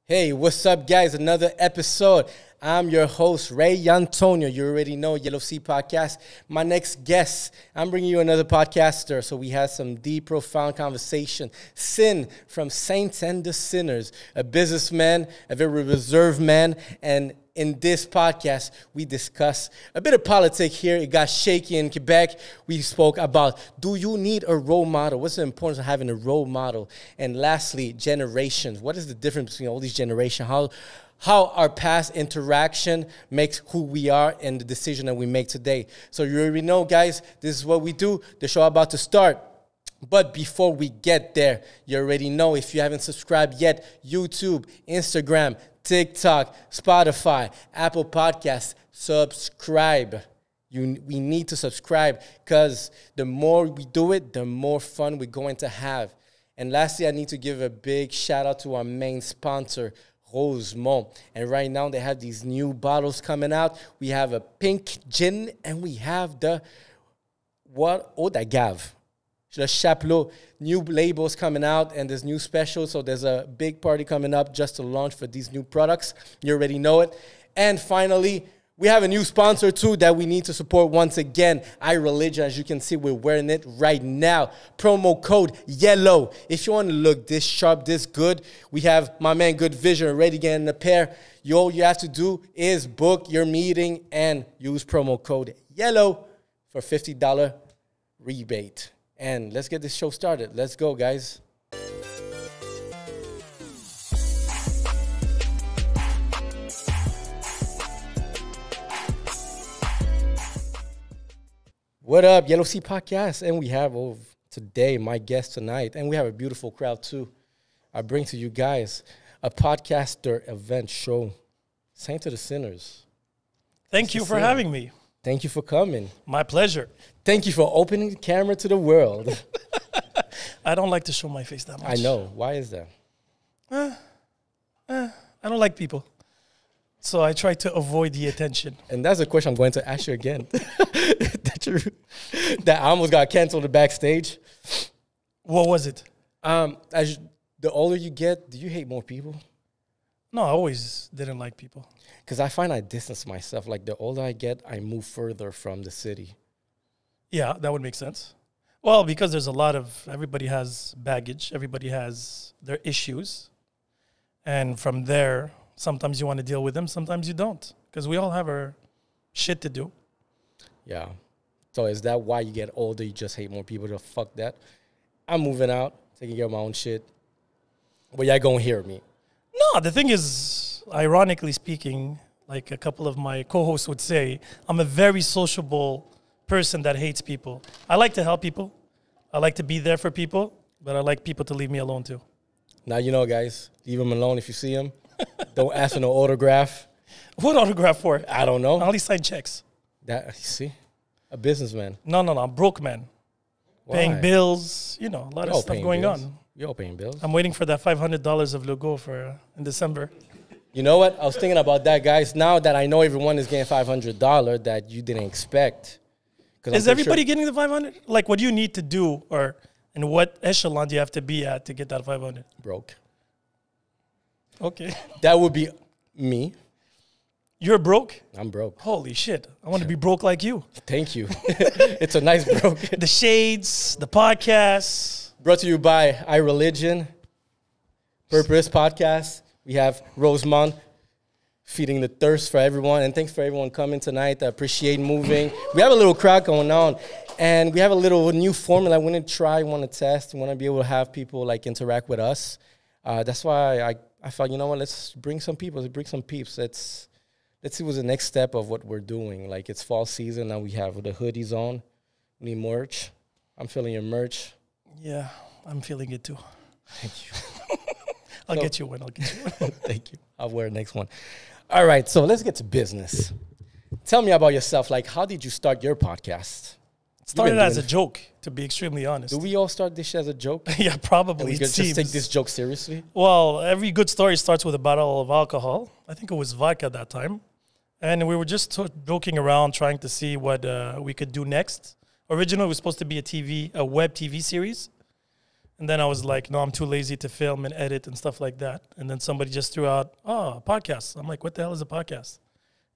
Hey, what's up, guys? Another episode. I'm your host, Ray Antonio. You already know Yellow Sea Podcast. My next guest, I'm bringing you another podcaster. So we had some deep, profound conversation. Sin from Saints and the Sinners, a businessman, a very reserved man. And in this podcast, we discuss a bit of politics here. It got shaky in Quebec. We spoke about, do you need a role model? What's the importance of having a role model? And lastly, generations. What is the difference between all these generations? How our past interaction makes who we are and the decision that we make today. So you already know, guys, this is what we do. The show about to start. But before we get there, you already know, if you haven't subscribed yet, YouTube, Instagram, TikTok, Spotify, Apple Podcasts, subscribe. We need to subscribe because the more we do it, the more fun we're going to have. And lastly, I need to give a big shout out to our main sponsor, Rosemont. And right now they have these new bottles coming out. We have a pink gin and we have the eau d'agave. Le Chapelot, new labels coming out, and there's new specials. So there's a big party coming up just to launch for these new products. You already know it. And finally, we have a new sponsor too that we need to support once again. iReligion, as you can see, we're wearing it right now. Promo code YELLOW. If you want to look this sharp, this good, we have my man Good Vision already getting a pair. All you have to do is book your meeting and use promo code YELLOW for $50 rebate. And let's get this show started. Let's go, guys. What up, Yellow Sea Podcast? And we have today my guest tonight, and we have a beautiful crowd too. I bring to you guys a podcaster event show, Saints of the Sinners. Thank you for having me. Thank you for coming. My pleasure. Thank you for opening the camera to the world. I don't like to show my face that much. I know. Why is that? I don't like people. So I try to avoid the attention. And that's a question I'm going to ask you again. That I almost got canceled backstage. What was it? As the older you get, do you hate more people? No, I always didn't like people. Because I find I distance myself. Like, the older I get, I move further from the city. Yeah, that would make sense. Well, because there's a lot of, everybody has baggage. Everybody has their issues. And from there, sometimes you want to deal with them, sometimes you don't. Because we all have our shit to do. Yeah. So is that why you get older, you just hate more people? To fuck that. I'm moving out, taking care of my own shit. But y'all gonna hear me. No, the thing is, ironically speaking, like a couple of my co-hosts would say, I'm a very sociable person that hates people. I like to help people. I like to be there for people, but I like people to leave me alone too. Now, you know, guys, leave them alone if you see them. Don't ask for no autograph. What autograph for? I don't know. I only sign checks. That, you see? A businessman. No, I'm broke, man. Why? Paying bills, a lot of stuff going bills. on. You're all paying bills. I'm waiting for that $500 of logo for in December. You know what? I was thinking about that, guys. Now that I know everyone is getting $500 that you didn't expect. Is everybody getting the 500? Like, what do you need to do, or in what echelon do you have to be at to get that 500? Broke. Okay. That would be me. You're broke? I'm broke. Holy shit. I want to be broke like you. Thank you. It's a nice broke. The shades, the podcasts. Brought to you by iReligion, Purpose Podcast. We have Rosemont feeding the thirst for everyone. And thanks for everyone coming tonight. I appreciate moving. We have a little crowd going on. And we have a little new formula I want to try, want to test. We want to be able to have people like interact with us. That's why I thought, you know what, let's bring some people. Let's bring some peeps. Let's see what's the next step of what we're doing. Like, it's fall season. Now we have the hoodies on. We need merch. I'm feeling your merch. Yeah, I'm feeling it too. Thank you. I'll get you one. Thank you. I'll wear the next one. All right, so let's get to business. Tell me about yourself. Like, how did you start your podcast? It started as a joke, to be extremely honest. Do we all start this as a joke? Yeah, probably. And we could just take this joke seriously? Well, every good story starts with a bottle of alcohol. I think it was vodka at that time. And we were just joking around, trying to see what we could do next. Originally, it was supposed to be a web TV series. And then I was like, no, I'm too lazy to film and edit and stuff like that. And then somebody just threw out, a podcast. I'm like, what the hell is a podcast?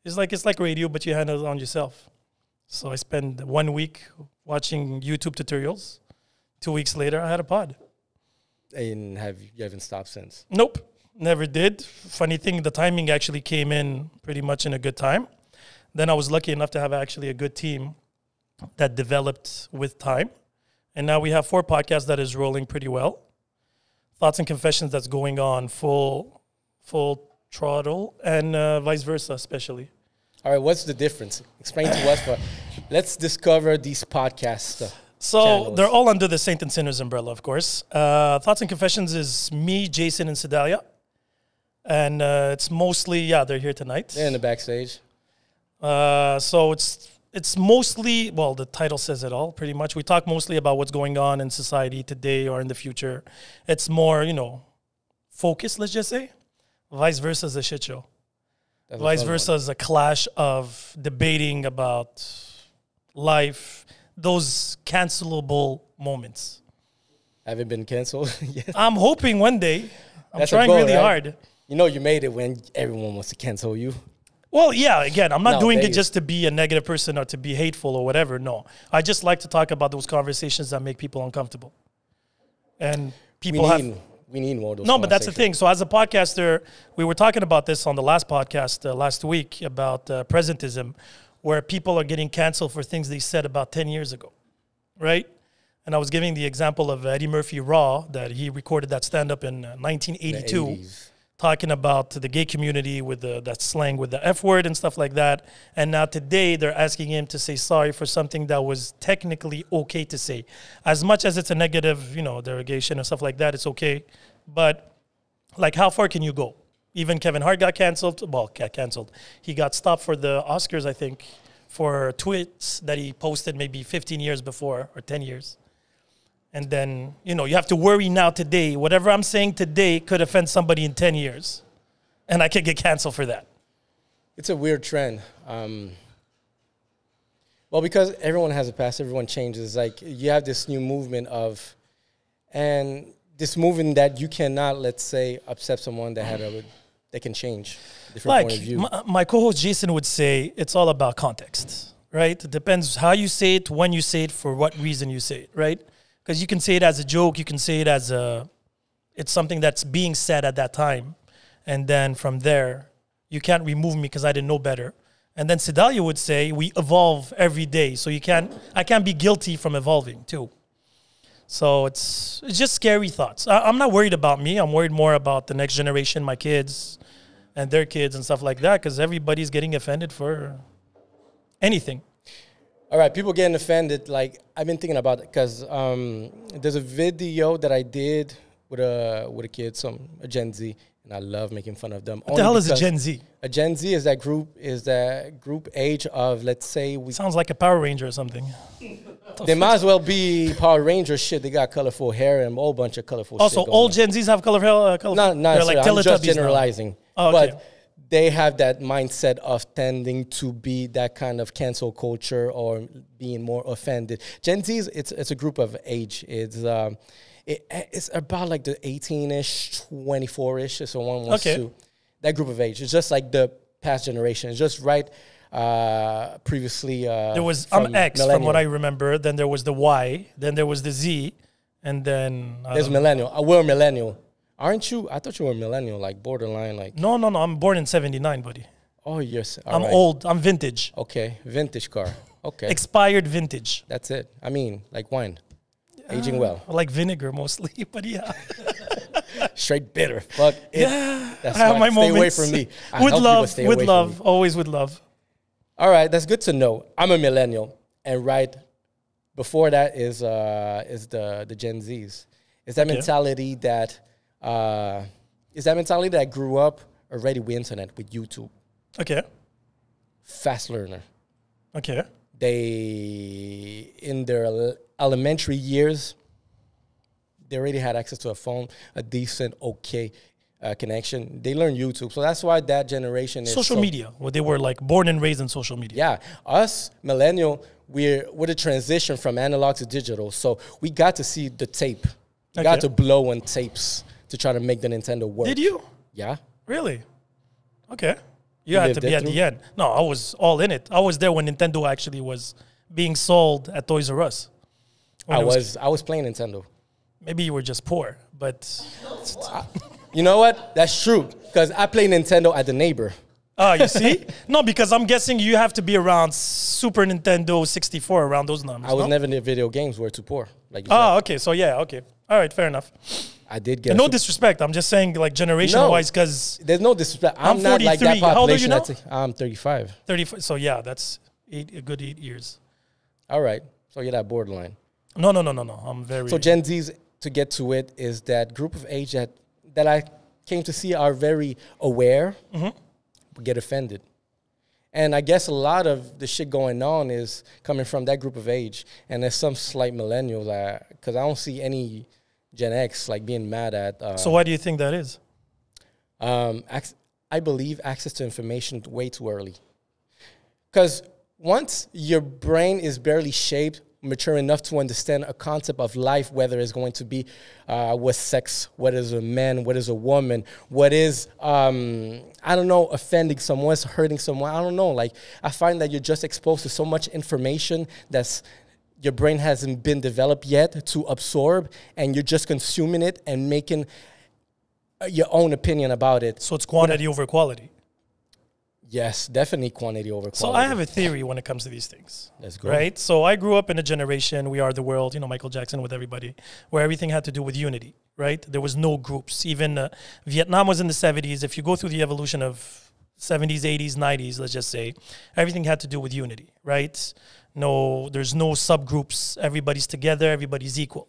It's like radio, but you handle it on yourself. So I spent 1 week watching YouTube tutorials. 2 weeks later, I had a pod. And you haven't stopped since? Nope, never did. Funny thing, the timing actually came in pretty much in a good time. Then I was lucky enough to have actually a good team that developed with time. And now we have 4 podcasts that is rolling pretty well. Thoughts and Confessions that's going on full throttle, and vice versa, especially. All right, what's the difference? Explain to us. Let's discover these podcasts. So channels. They're all under the Saint and Sinners umbrella, of course. Thoughts and Confessions is me, Jason, and Sedalia. And it's mostly, they're here tonight. They're in the backstage. So it's mostly, well, the title says it all, pretty much. We talk mostly about what's going on in society today or in the future. It's more, focused, let's just say. Vice versa is a shit show. Vice versa is a clash of debating about life, those cancelable moments. Haven't been canceled yet? I'm hoping one day. I'm That's trying goal, really right? hard. You made it when everyone wants to cancel you. Well, yeah, again, I'm not doing it Nowadays. just to be a negative person or to be hateful or whatever. No. I just like to talk about those conversations that make people uncomfortable. And people We need more of those. No, but that's the thing. So as a podcaster, we were talking about this on the last podcast last week about presentism, where people are getting canceled for things they said about 10 years ago, right? And I was giving the example of Eddie Murphy Raw, that he recorded that stand-up in 1982, talking about the gay community with that slang with the F word and stuff like that. And now today they're asking him to say sorry for something that was technically okay to say. As much as it's a negative, derogation and stuff like that, it's okay. But like, how far can you go? Even Kevin Hart got canceled. Well, got canceled. He got stopped for the Oscars, I think, for tweets that he posted maybe 15 years before or 10 years. And then, you have to worry now today. Whatever I'm saying today could offend somebody in 10 years. And I could get canceled for that. It's a weird trend. Well, because everyone has a past, everyone changes. Like, you have this new movement and this movement that you cannot, let's say, upset someone that can change a different point of view. My co-host Jason would say, it's all about context, right? It depends how you say it, when you say it, for what reason you say it, right? Because you can say it as a joke, you can say it as it's something that's being said at that time. And then from there, you can't remove me because I didn't know better. And then Sedalia would say, we evolve every day. So I can't be guilty from evolving too. So it's just scary thoughts. I'm not worried about me. I'm worried more about the next generation, my kids and their kids and stuff like that, because everybody's getting offended for anything. All right, people getting offended. Like, I've been thinking about it because there's a video that I did with a kid, a Gen Z, and I love making fun of them. What the hell is a Gen Z? A Gen Z is that group age of, let's say, sounds like a Power Ranger or something. They might as well be Power Ranger shit. They got colorful hair and a whole bunch of colorful shit. Also, all Gen Zs have colorful hair? Not they're like I'm just Teletubbies generalizing. Oh, okay. But they have that mindset of tending to be that kind of cancel culture or being more offended. Gen Zs, it's a group of age. It's about like the 18-ish, 24-ish, if someone wants to. That group of age. It's just like the past generation. It's just previously. There was X from what I remember. Then there was the Y. Then there was the Z. And then there's millennial. We're millennial. Aren't you? I thought you were millennial, like borderline, like. No. I'm born in '79, buddy. Oh, yes. I'm old. I'm vintage. Okay, vintage car. Okay. Expired vintage. That's it. I mean, like wine, aging well. I like vinegar mostly, but yeah. Straight bitter. Fuck it. Yeah. That's I have my Stay moments. away from me. With love, always with love. All right, that's good to know. I'm a millennial, and right before that is the Gen Zs. It's that mentality that. Is that mentality that grew up already with internet, with YouTube. Okay. Fast learner. Okay. They, in their elementary years, they already had access to a phone, a decent, connection. They learned YouTube. So that's why that generation is social media. Well, they were like born and raised in social media. Yeah. Us, millennial, we're a transition from analog to digital. So we got to see the tape I got to blow on tapes to try to make the Nintendo work. Did you? Yeah. Really? Okay. You had to be at the end. No, I was all in it. I was there when Nintendo actually was being sold at Toys R Us. I was playing Nintendo. Maybe you were just poor, but... You know what? That's true. Because I play Nintendo at the neighbor. Oh, you see? No, because I'm guessing you have to be around Super Nintendo 64, around those numbers. I was never in the video games. We're too poor. Like you said. Okay. So yeah, okay. All right, fair enough. I did get no disrespect. I'm just saying, like, generation-wise, because... There's no disrespect. I'm not 43. like that population. How old are you now? I'm 35. 35. So yeah, that's a good 8 years. All right. So you're that borderline. No. I'm very... So Gen Z's, to get to it, is that group of age that I came to see are very aware, but get offended. And I guess a lot of the shit going on is coming from that group of age. And there's some slight millennials, because I don't see any Gen X like being mad at. So why do you think that is? I believe access to information way too early. Because once your brain is barely shaped, mature enough to understand a concept of life, whether it's going to be what sex, what is a man, what is a woman, what is, I don't know, offending someone, hurting someone, I don't know. Like, I find that you're just exposed to so much information that's your brain hasn't been developed yet to absorb, and you're just consuming it and making your own opinion about it. So it's quantity over quality. Yes, definitely quantity over quality. So I have a theory when it comes to these things. Let's go. Right? So I grew up in a generation, We Are the World, Michael Jackson with everybody, where everything had to do with unity, right? There was no groups. Even Vietnam was in the 70s. If you go through the evolution of 70s, 80s, 90s, let's just say, everything had to do with unity, right? No, there's no subgroups. Everybody's together. Everybody's equal.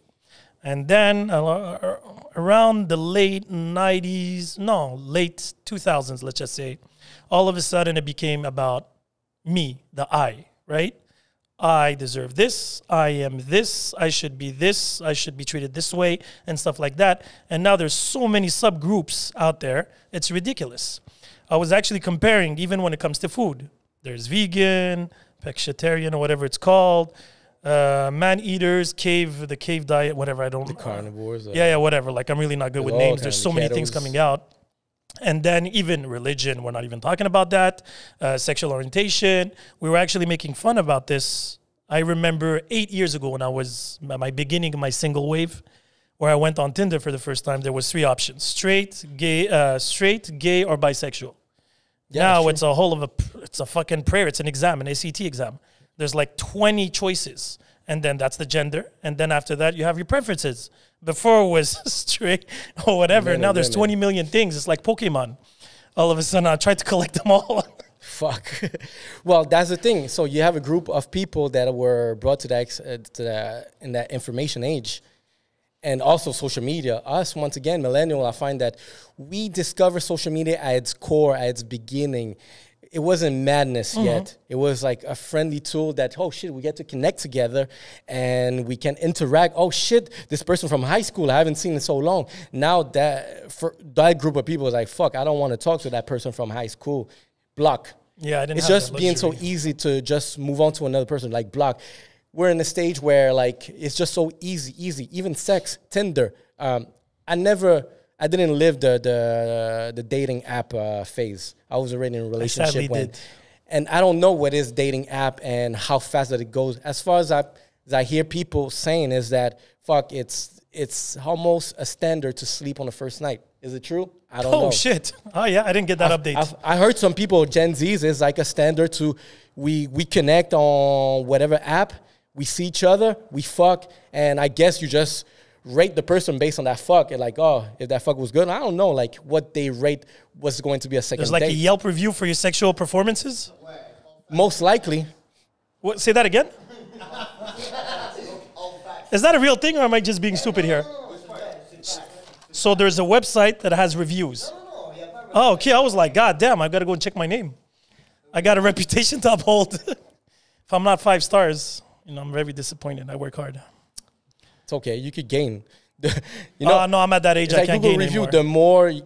And then around the late 2000s, let's just say, all of a sudden it became about me, the I, right? I deserve this. I am this. I should be this. I should be treated this way and stuff like that. And now there's so many subgroups out there. It's ridiculous. I was actually comparing, even when it comes to food. There's vegan, pescatarian, or whatever it's called. Man-eaters, the cave diet, whatever, I don't... The carnivores. Yeah, whatever. Like, I'm really not good with names. There's so many things coming out. And then even religion, we're not even talking about that. Sexual orientation. We were actually making fun about this. I remember 8 years ago when I was at my beginning of my single wave, where I went on Tinder for the first time, there was 3 options: straight, gay, or bisexual. Yeah, now it's it's a fucking prayer. It's an exam, an ACT exam. There's like 20 choices. And then that's the gender. And then after that, you have your preferences. Before it was straight or whatever. Now there's 20 million things. It's like Pokemon. All of a sudden, I tried to collect them all. Fuck. Well, that's the thing. So you have a group of people that were brought to in that information age. And also social media. Us, once again, millennial, I find that we discover social media at its core, at its beginning. It wasn't madness yet. It was like a friendly tool that, oh shit, we get to connect together and we can interact. Oh shit, this person from high school, I haven't seen in so long. Now that group of people is like, fuck, I don't want to talk to that person from high school. Block. Yeah, I didn't. It's just being so easy to just move on to another person, like block. We're in a stage where like it's just so easy. Even sex, Tinder. I didn't live the dating app phase. I was already in a relationship and I don't know what is dating app and how fast that it goes. As far as I hear people saying is that fuck, it's almost a standard to sleep on the first night. Is it true? I don't know. Oh shit! Oh yeah, I didn't get that update. I heard some people, Gen Z's is like a standard to we connect on whatever app, we see each other, we fuck, and I guess you just rate the person based on that fuck and like, oh, if that fuck was good, I don't know, like what they rate was going to be a second There's like date. A Yelp review for your sexual performances? Most likely. What, say that again? Is that a real thing or am I just being stupid here? So there's a website that has reviews. Oh, okay. I was like, God damn, I got to go and check my name. I got a reputation to uphold. If I'm not 5 stars, I'm very disappointed. I work hard. It's okay. You could gain. No, I'm at that age. I can't Google gain review, anymore. the more you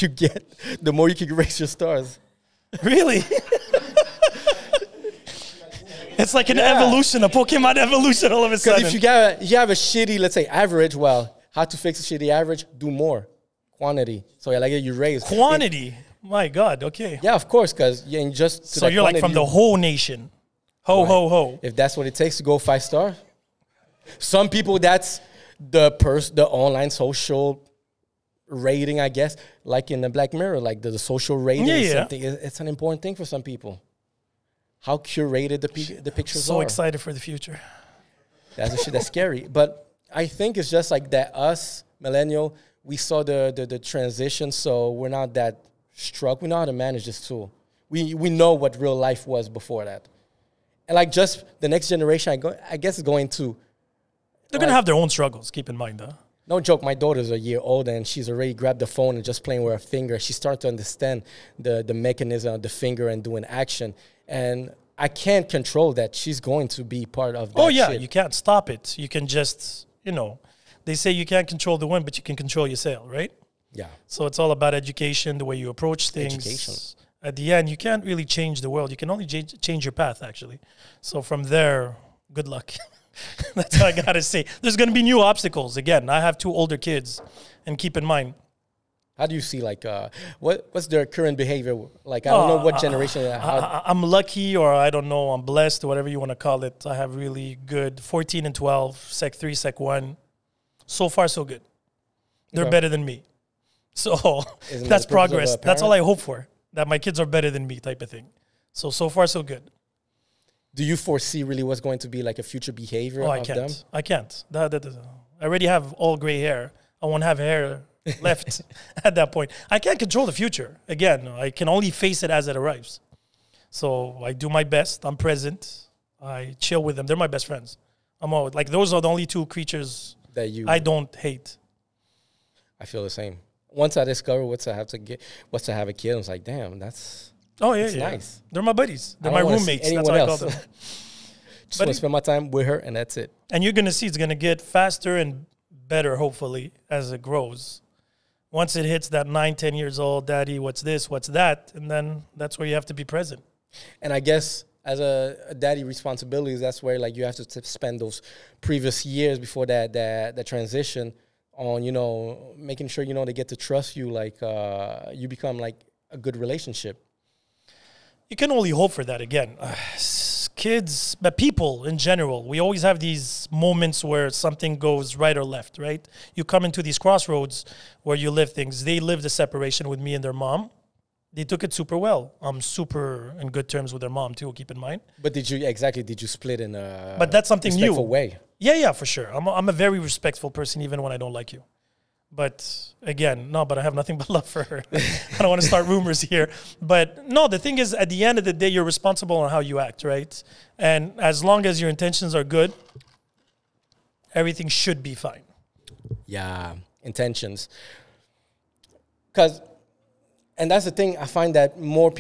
get, the more you can raise your stars. Really? It's like an evolution, a Pokemon evolution all of a sudden. Because if you have a shitty, let's say, average, well, how to fix a shitty average? Do more. Quantity. So like you raise. Quantity? My God, okay. Yeah, of course, because you ain't just... So you're like from the whole nation. Ho, ho, ho. If that's what it takes to go 5-star. Some people, that's the online social rating, I guess, like in the Black Mirror, like the social rating is something. It's an important thing for some people. How curated the pictures are. So excited for the future. That's the shit that's scary. But I think it's just like that us, millennial, we saw the transition, so we're not that struck. We know how to manage this tool. We know what real life was before that. And like just the next generation, I guess is going to... They're going to have their own struggles, keep in mind, though. No joke, my daughter's a year old and she's already grabbed the phone and just playing with her finger. She's starting to understand the mechanism of the finger and doing action. And I can't control that. She's going to be part of that shit. You can't stop it. You can just, they say you can't control the wind, but you can control your sail, right? Yeah. So it's all about education, the way you approach things. Education. At the end, you can't really change the world. You can only change your path, actually. So from there, good luck. That's all I got to say. There's going to be new obstacles. Again, I have 2 older kids. And keep in mind. How do you see, like, what's their current behavior? Like, I don't know what generation. I'm lucky, or I don't know, I'm blessed, or whatever you want to call it. I have really good 14 and 12, Sec 3, Sec 1. So far, so good. They're better than me. So that's progress. That's all I hope for, that my kids are better than me type of thing. So far, so good. Do you foresee really what's going to be like a future behavior of them? I can't. I already have all gray hair. I won't have hair left at that point. I can't control the future. Again, I can only face it as it arrives. So I do my best. I'm present. I chill with them. They're my best friends. I'm always, like, those are the only 2 creatures that I don't hate. I feel the same. Once I discovered what's to have a kid, I was like, damn, that's nice. They're my buddies. They're my roommates. That's what I call them. Just want to spend my time with her, and that's it. And you're going to see it's going to get faster and better, hopefully, as it grows. Once it hits that 9, 10 years old, daddy, what's this, what's that? And then that's where you have to be present. And I guess as a daddy responsibilities, that's where like you have to spend those previous years before that transition on, making sure, they get to trust you, like you become like a good relationship. You can only hope for that. Again, kids, but people in general, we always have these moments where something goes right or left, right? You come into these crossroads where you live things. They lived a separation with me and their mom. They took it super well. I'm super in good terms with their mom too, keep in mind. But did you split in a But that's something new. way? Yeah, for sure. I'm a very respectful person even when I don't like you. But again, but I have nothing but love for her. I don't want to start rumors here. But no, the thing is, at the end of the day, you're responsible on how you act, right? And as long as your intentions are good, everything should be fine. Yeah, intentions. And that's the thing, I find that we're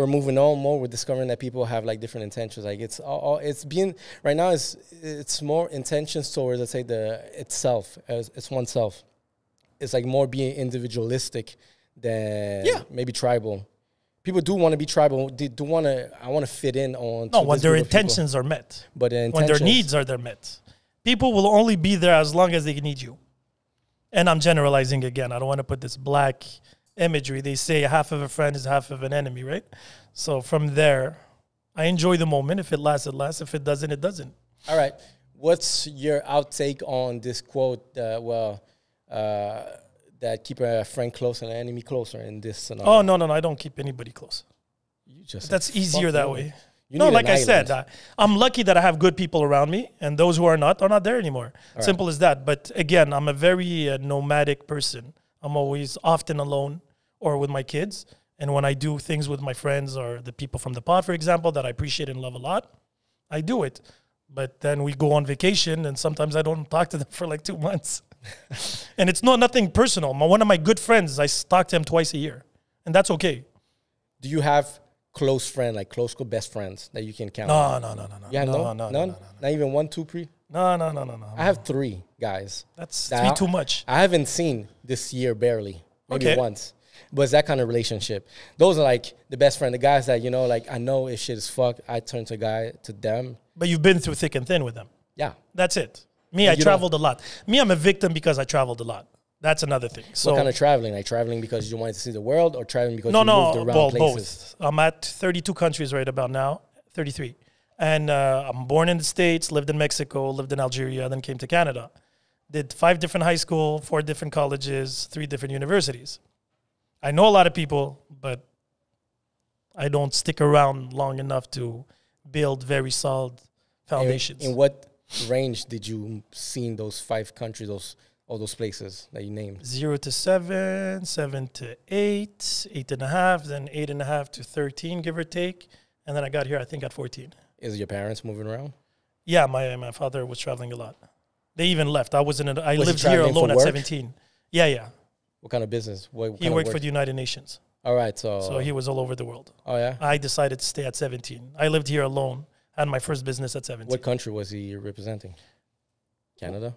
moving on, more we're discovering that people have like different intentions. Like it's being, right now it's more intentions towards, let's say, it's oneself. It's like more being individualistic than maybe tribal. People do want to be tribal. They do want to, I want to fit in on. No, when their intentions are met. But when their needs are met. People will only be there as long as they need you. And I'm generalizing again. I don't want to put this black imagery. They say half of a friend is half of an enemy, right? So from there, I enjoy the moment. If it lasts, it lasts. If it doesn't, it doesn't. All right. What's your outtake on this quote, that keep a friend close and an enemy closer in this scenario? Oh, no. I don't keep anybody close. That's easier that way. Like I said, I'm lucky that I have good people around me, and those who are not there anymore. Simple as that. But again, I'm a very nomadic person. I'm always often alone or with my kids. And when I do things with my friends or the people from the pod, for example, that I appreciate and love a lot, I do it. But then we go on vacation, and sometimes I don't talk to them for like 2 months. And it's nothing personal. One of my good friends, I talk to him twice a year, and that's okay. Do you have close friend, like close best friends that you can count? No. Yeah, no. Not even 1, 2, 3? No. I have 3 guys. That's too much. I haven't seen this year barely. Maybe once. But it's that kind of relationship. Those are like the best friend, the guys that, you know, like I know if shit is fucked, I turn to them. But you've been through thick and thin with them. Yeah. That's it. Me, I traveled a lot. Me, I'm a victim because I traveled a lot. That's another thing. So what kind of traveling? Like traveling because you wanted to see the world, or traveling because you moved around places? Both. I'm at 32 countries right about now, 33. And I'm born in the States, lived in Mexico, lived in Algeria, then came to Canada. Did 5 different high school, 4 different colleges, 3 different universities. I know a lot of people, but I don't stick around long enough to build very solid foundations. In what range did you see in those 5 countries, all those places that you named? 0 to 7, 7 to 8, 8.5, then 8.5 to 13, give or take. And then I got here, I think, at 14. Is your parents moving around? Yeah, my father was traveling a lot. They even left. I lived here alone at 17. Yeah. What kind of business? He worked for the United Nations. All right, so he was all over the world. Oh, yeah? I decided to stay at 17. I lived here alone. Had my first business at 17. What country was he representing? Canada?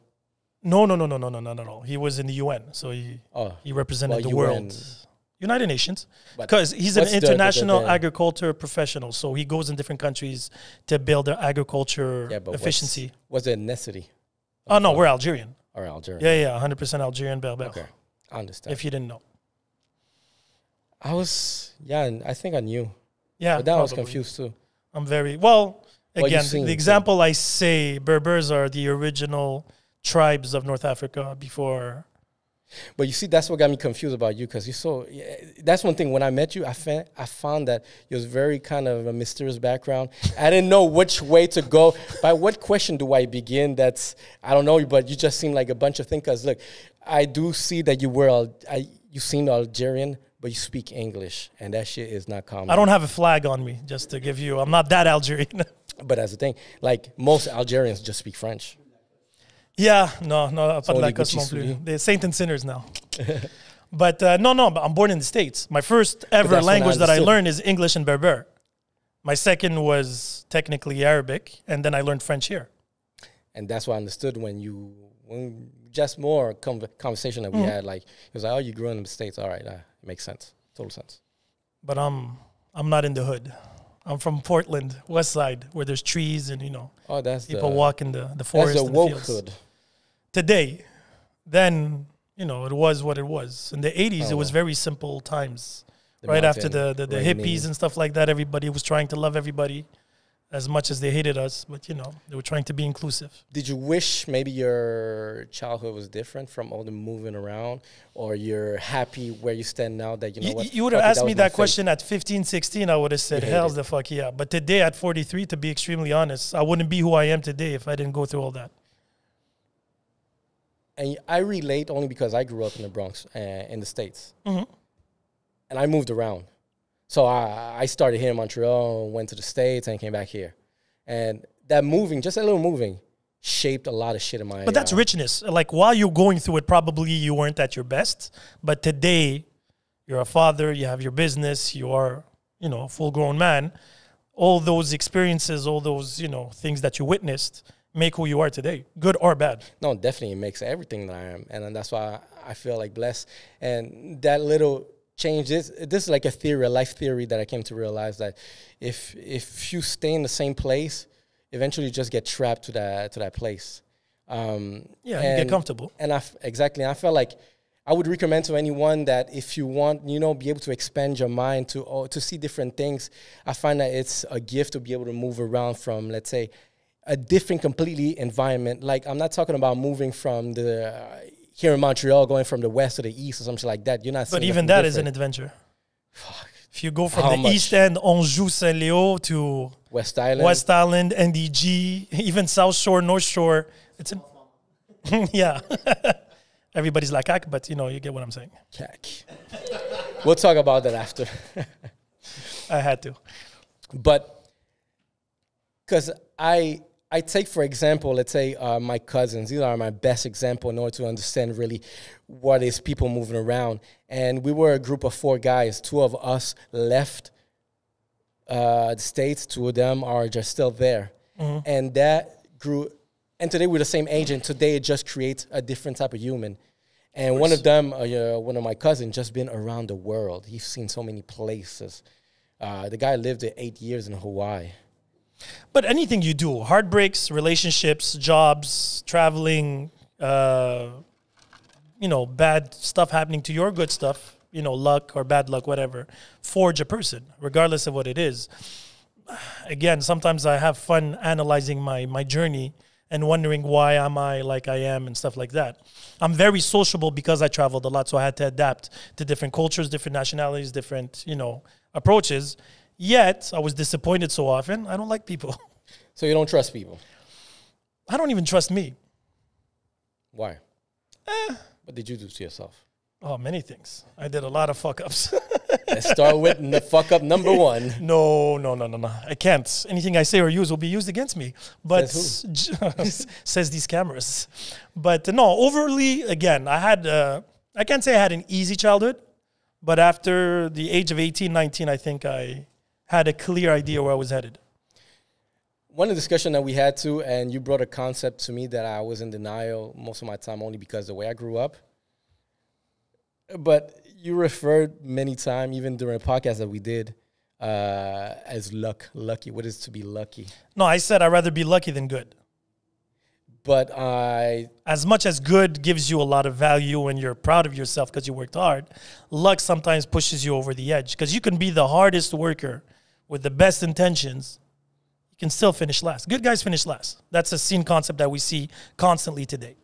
No. He was in the UN, so he represented the world. United Nations, because he's an international agriculture professional, so he goes in different countries to build their agriculture efficiency. What's the ethnicity? Oh, no, we're Algerian. Or Algerian. Yeah, 100% Algerian Berber. Okay, I understand. If you didn't know. I think I knew. Yeah, but I was confused too. I'm again, the example I say, Berbers are the original tribes of North Africa before. But you see, that's what got me confused about you, because that's one thing. When I met you, I found that you was very kind of a mysterious background. I didn't know which way to go. By what question do I begin? I don't know, but you just seem like a bunch of things. Because look, I do see that you seem Algerian, but you speak English, and that shit is not common. I don't have a flag on me, just to give you. I'm not that Algerian. But that's the thing. Like, most Algerians just speak French. Yeah, no, pas de la cosse non plus. They're saints and sinners now. But but I'm born in the States. My first ever language that I learned is English and Berber. My second was technically Arabic, and then I learned French here. And that's what I understood when just more conversation that we had. Like, it was like, oh, you grew up in the States. All right, it makes sense. Total sense. But I'm not in the hood. I'm from Portland, West Side, where there's trees and, people walk in the forest. That's the woke hood. Today, then, it was what it was. In the 80s, it was very simple times. Right after the hippies and stuff like that, everybody was trying to love everybody as much as they hated us. But, they were trying to be inclusive. Did you wish maybe your childhood was different from all the moving around? Or you're happy where you stand now that, You would have asked me that question at 15, 16, I would have said, hell's the fuck yeah. But today at 43, to be extremely honest, I wouldn't be who I am today if I didn't go through all that. And I relate only because I grew up in the Bronx, in the States. Mm-hmm. And I moved around. So I started here in Montreal, went to the States, and came back here. And that moving, just a little moving, shaped a lot of shit in my life. But that's richness. Like, while you're going through it, probably you weren't at your best. But today, you're a father, you have your business, you are, a full-grown man. All those experiences, all those, things that you witnessed make who you are today, good or bad. No, definitely it makes everything that I am. And that's why I feel like blessed. And that little change, this is like a life theory that I came to realize, that if you stay in the same place, eventually you just get trapped to that place. You get comfortable. And I felt like I would recommend to anyone that if you want, be able to expand your mind to see different things. I find that it's a gift to be able to move around from, let's say, a different completely environment. Like, I'm not talking about moving from here in Montreal, going from the west to the east or something like that. You're not. But even that is an adventure. Fuck. If you go from the east end, Anjou, Saint-Léo, to West Island, NDG, even South Shore, North Shore, it's yeah. Everybody's like CAC, but you get what I'm saying. CAC. We'll talk about that after. I had to. But because I take, for example, let's say my cousins. These are my best example in order to understand really what is people moving around. And we were a group of 4 guys. 2 of us left the States. 2 of them are just still there. Mm-hmm. And that grew. And today we're the same age. And today it just creates a different type of human. And one of them, one of my cousins, just been around the world. He's seen so many places. The guy lived 8 years in Hawaii. But anything you do, heartbreaks, relationships, jobs, traveling, bad stuff happening to your good stuff, luck or bad luck, whatever, forge a person, regardless of what it is. Again, sometimes I have fun analyzing my journey and wondering why am I like I am and stuff like that. I'm very sociable because I traveled a lot, so I had to adapt to different cultures, different nationalities, different, approaches. Yet, I was disappointed so often. I don't like people. So you don't trust people? I don't even trust me. Why? What did you do to yourself? Oh, many things. I did a lot of fuck-ups. Let's start with the fuck-up number one. No. I can't. Anything I say or use will be used against me. But says these cameras. But no, overly, again, I can't say I had an easy childhood. But after the age of 18, 19, I think I had a clear idea where I was headed. One of the discussion that we had too, and you brought a concept to me that I was in denial most of my time only because of the way I grew up. But you referred many times, even during a podcast that we did, as lucky. What is to be lucky? No, I said I'd rather be lucky than good. But as much as good gives you a lot of value and you're proud of yourself because you worked hard, luck sometimes pushes you over the edge because you can be the hardest worker with the best intentions. You can still finish last. Good guys finish last. That's a seen concept that we see constantly today.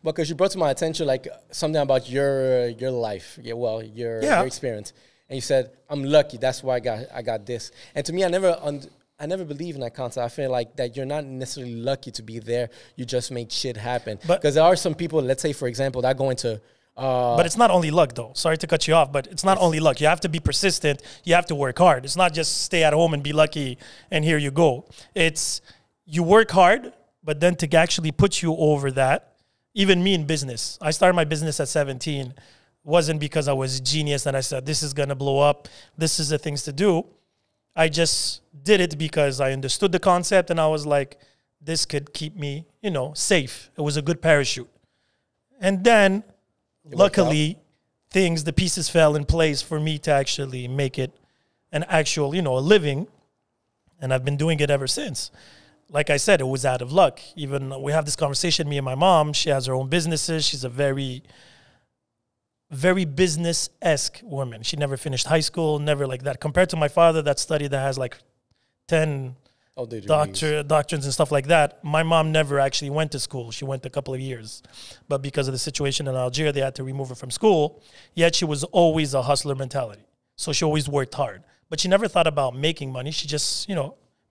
Because you brought to my attention like something about your life, your experience, and you said I'm lucky. That's why I got this. And to me, I never believe in that concept. I feel like that you're not necessarily lucky to be there. You just make shit happen. Because there are some people, let's say for example, that go into. But it's not only luck, though. Sorry to cut you off, but it's not only luck. You have to be persistent. You have to work hard. It's not just stay at home and be lucky and here you go. It's you work hard, but then to actually put you over that. Even me in business, I started my business at 17. Wasn't because I was a genius and I said, this is going to blow up. This is the things to do. I just did it because I understood the concept and I was like, this could keep me, safe. It was a good parachute. And then, luckily, the pieces fell in place for me to actually make it an actual, a living. And I've been doing it ever since. Like I said, it was out of luck. Even we have this conversation, me and my mom, she has her own businesses. She's a very, very business-esque woman. She never finished high school, never like that. Compared to my father that has like 10 doctrines and stuff like that, my mom never actually went to school. She went a couple of years. But because of the situation in Algeria, they had to remove her from school. Yet she was always a hustler mentality. So she always worked hard. But she never thought about making money. She just,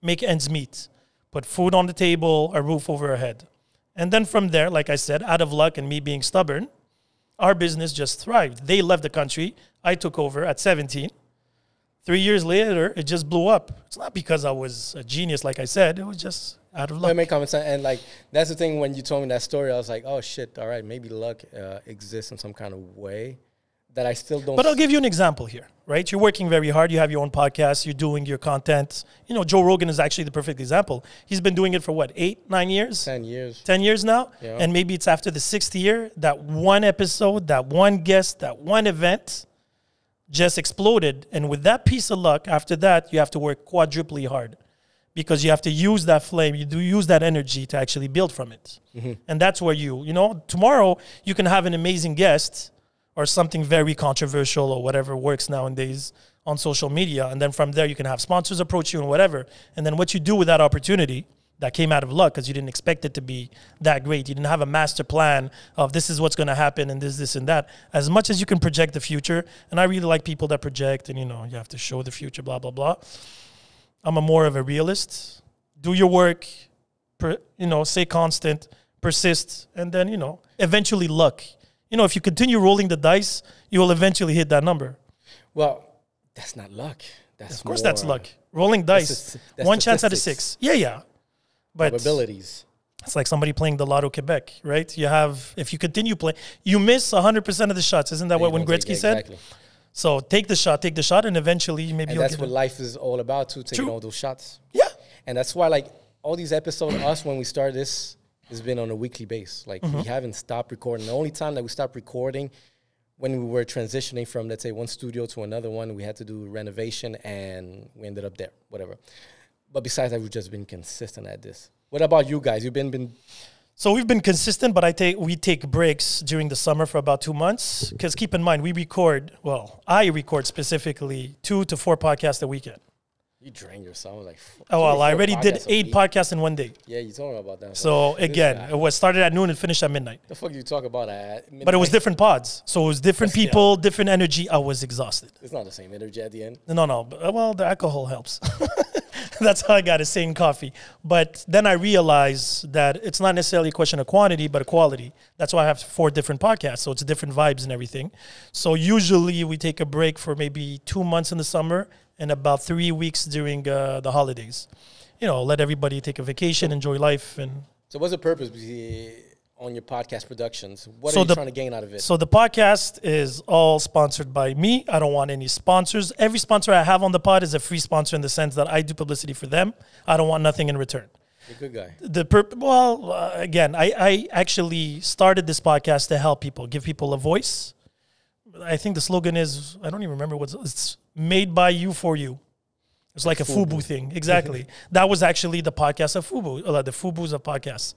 make ends meet. Put food on the table, a roof over her head. And then from there, like I said, out of luck and me being stubborn, our business just thrived. They left the country. I took over at 17. 3 years later, it just blew up. It's not because I was a genius, like I said. It was just out of luck. That makes common sense. And like that's the thing, when you told me that story, I was like, oh shit, all right, maybe luck exists in some kind of way that I still don't. But I'll give you an example here, right? You're working very hard. You have your own podcast. You're doing your content. Joe Rogan is actually the perfect example. He's been doing it for what, 8, 9 years? 10 years. 10 years now? Yeah. And maybe it's after the 6th year, that one episode, that one guest, that one event just exploded. And with that piece of luck, after that, you have to work quadruply hard because you have to use that flame. You do use that energy to actually build from it. Mm-hmm. And that's where tomorrow you can have an amazing guest or something very controversial or whatever works nowadays on social media. And then from there, you can have sponsors approach you and whatever. And then what you do with that opportunity that came out of luck, because you didn't expect it to be that great. You didn't have a master plan of this is what's going to happen and this and that. As much as you can project the future, and I really like people that project and, you have to show the future, blah, blah, blah. I'm more of a realist. Do your work, stay constant, persist, and then, eventually luck. If you continue rolling the dice, you will eventually hit that number. Well, that's not luck. Of course, that's luck. Rolling dice, that's one chance out of 6. Yeah. But probabilities. It's like somebody playing the Lotto Quebec, right? If you continue playing, you miss 100% of the shots. Isn't that what when Gretzky said? Exactly. So take the shot, and eventually maybe you'll that's what life is all about, too, taking all those shots. Yeah. And that's why, like, all these episodes of us, when we started this has been on a weekly basis. Like, we haven't stopped recording. The only time that we stopped recording when we were transitioning from, let's say, one studio to another one, we had to do renovation, and we ended up there, whatever. But besides that, we've just been consistent at this. What about you guys? You've been So we've been consistent, but we take breaks during the summer for about 2 months. Because keep in mind, I record specifically 2 to 4 podcasts a weekend. You drained yourself like. Oh, well, I already did 8 podcasts in one day. Yeah, you told me about that. So again, it was started at noon and finished at midnight. The fuck you talk about at midnight? But it was different pods. So it was different people, different energy. I was exhausted. It's not the same energy at the end. No. Well, the alcohol helps. That's how I got a sane coffee. But then I realized that it's not necessarily a question of quantity, but of quality. That's why I have 4 different podcasts. So it's different vibes and everything. So usually we take a break for maybe 2 months in the summer and about 3 weeks during the holidays. You know, let everybody take a vacation, enjoy life. And so what's the purpose on your podcast productions? What are you trying to gain out of it? So the podcast is all sponsored by me. I don't want any sponsors. Every sponsor I have on the pod is a free sponsor in the sense that I do publicity for them. I don't want nothing in return. You're a good guy. Again, I actually started this podcast to help people, give people a voice. I think the slogan is, I don't even remember it's made by you for you. It's like a FUBU thing. Exactly. That was actually the podcast of FUBU, the FUBUs of podcasts.